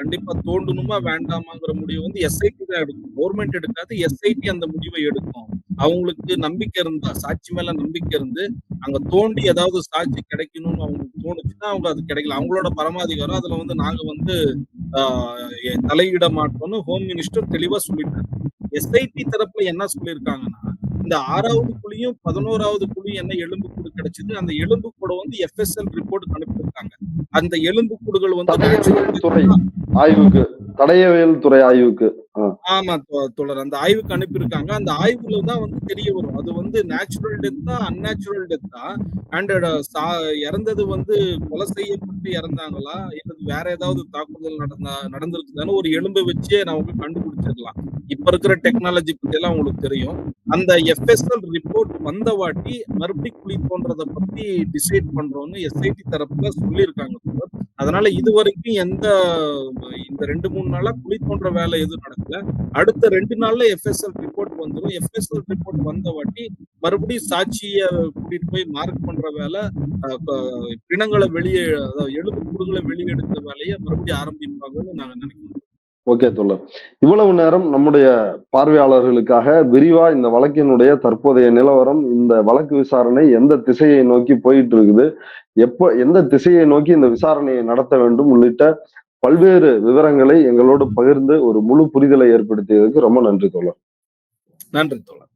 கண்டிப்பா தோண்டணுமா வேண்டாமாங்கிற முடிவு வந்து எஸ்ஐடி தான் எடுக்கும். கவர்மெண்ட் எடுக்காது, எஸ்ஐடி அந்த முடிவை எடுக்கும். அவங்களுக்கு நம்பிக்கை இருந்தா, சாட்சி மேல நம்பிக்கை இருந்து அங்க தோண்டி ஏதாவது சாட்சி கிடைக்கணும்னு அவங்களுக்கு தோணுச்சுன்னா அவங்க அது கிடைக்கல. அவங்களோட பரமாதிகாரம். அதுல வந்து நாங்க வந்து தலையிட மாட்டோம்னு ஹோம் மினிஸ்டர் தெளிவா சொல்லிட்டாரு. எஸ்ஐடி தரப்புல என்ன சொல்லியிருக்காங்கன்னா, இந்த 6வது குழியும் 11வது குழியும் என்ன எலும்பு கூடு கிடைச்சது, அந்த எலும்பு கூட வந்து எஃப்எஸ்எல் ரிப்போர்ட் அனுப்பியிருக்காங்க. அந்த எலும்பு கூடுகள் வந்து ஆய்வுக்கு தடயவியல் துறை ஆய்வுக்கு. ஆமா தோழர். அந்த ஆய்வுக்கு அனுப்பியிருக்காங்க. அந்த ஆய்வுல தான் வந்து தெரிய வரும். அது வந்து நேச்சுரல் டெத்தா, அன்நேச்சுரல் டெத்தா, அண்ட் இறந்தது வந்து கொலை செய்யப்பட்டு இறந்தாங்களா? இல்ல வேற ஏதாவது தாக்குதல் நடந்திருக்குதான்னு ஒரு எலும்ப வச்சே நமக்கு கண்டுபிடிச்சிடலாம். இப்ப இருக்கிற டெக்னாலஜி பத்தி எல்லாம் உங்களுக்கு தெரியும். அந்த எஃப்எஸ்எல் ரிப்போர்ட் வந்த வாட்டி மறுபடியும் குழி தோண்டுறத பத்தி டிசைட் பண்றோம்னு எஸ்ஐடி தரப்புல சொல்லியிருக்காங்க தோழர். அதனால இதுவரைக்கும் இந்த 2, 3 நாளா குழி தோண்டுற வேலை எதுவும் நடக்கல. அடுத்த 2 நாள்ல எஃப்எஸ்எல் ரிப்போர்ட் வந்துரும். எஃப்எஸ்எல் ரிப்போர்ட் வந்த வாட்டி மறுபடியும் சாட்சிய கூட்டிட்டு போய் மார்க் பண்ற வேலை, பிணங்கள அதாவது எலும்பு கூடுகள வெளிய எடுக்கிற வேலைய மறுபடியும் ஆரம்பிப்பாங்கன்னு நாங்க நினைக்கிறோம். ஓகே தோழர். இவ்வளவு நேரம் நம்முடைய பார்வையாளர்களுக்காக விரிவா இந்த வழக்கினுடைய தற்போதைய நிலவரம், இந்த வழக்கு விசாரணை எந்த திசையை நோக்கி போயிட்டு இருக்குது, எந்த திசையை நோக்கி இந்த விசாரணையை நடத்த வேண்டும் உள்ளிட்ட பல்வேறு விவரங்களை எங்களோடு பகிர்ந்து ஒரு முழு புரிதலை ஏற்படுத்தியதற்கு ரொம்ப நன்றி தோழர். நன்றி தோழர்.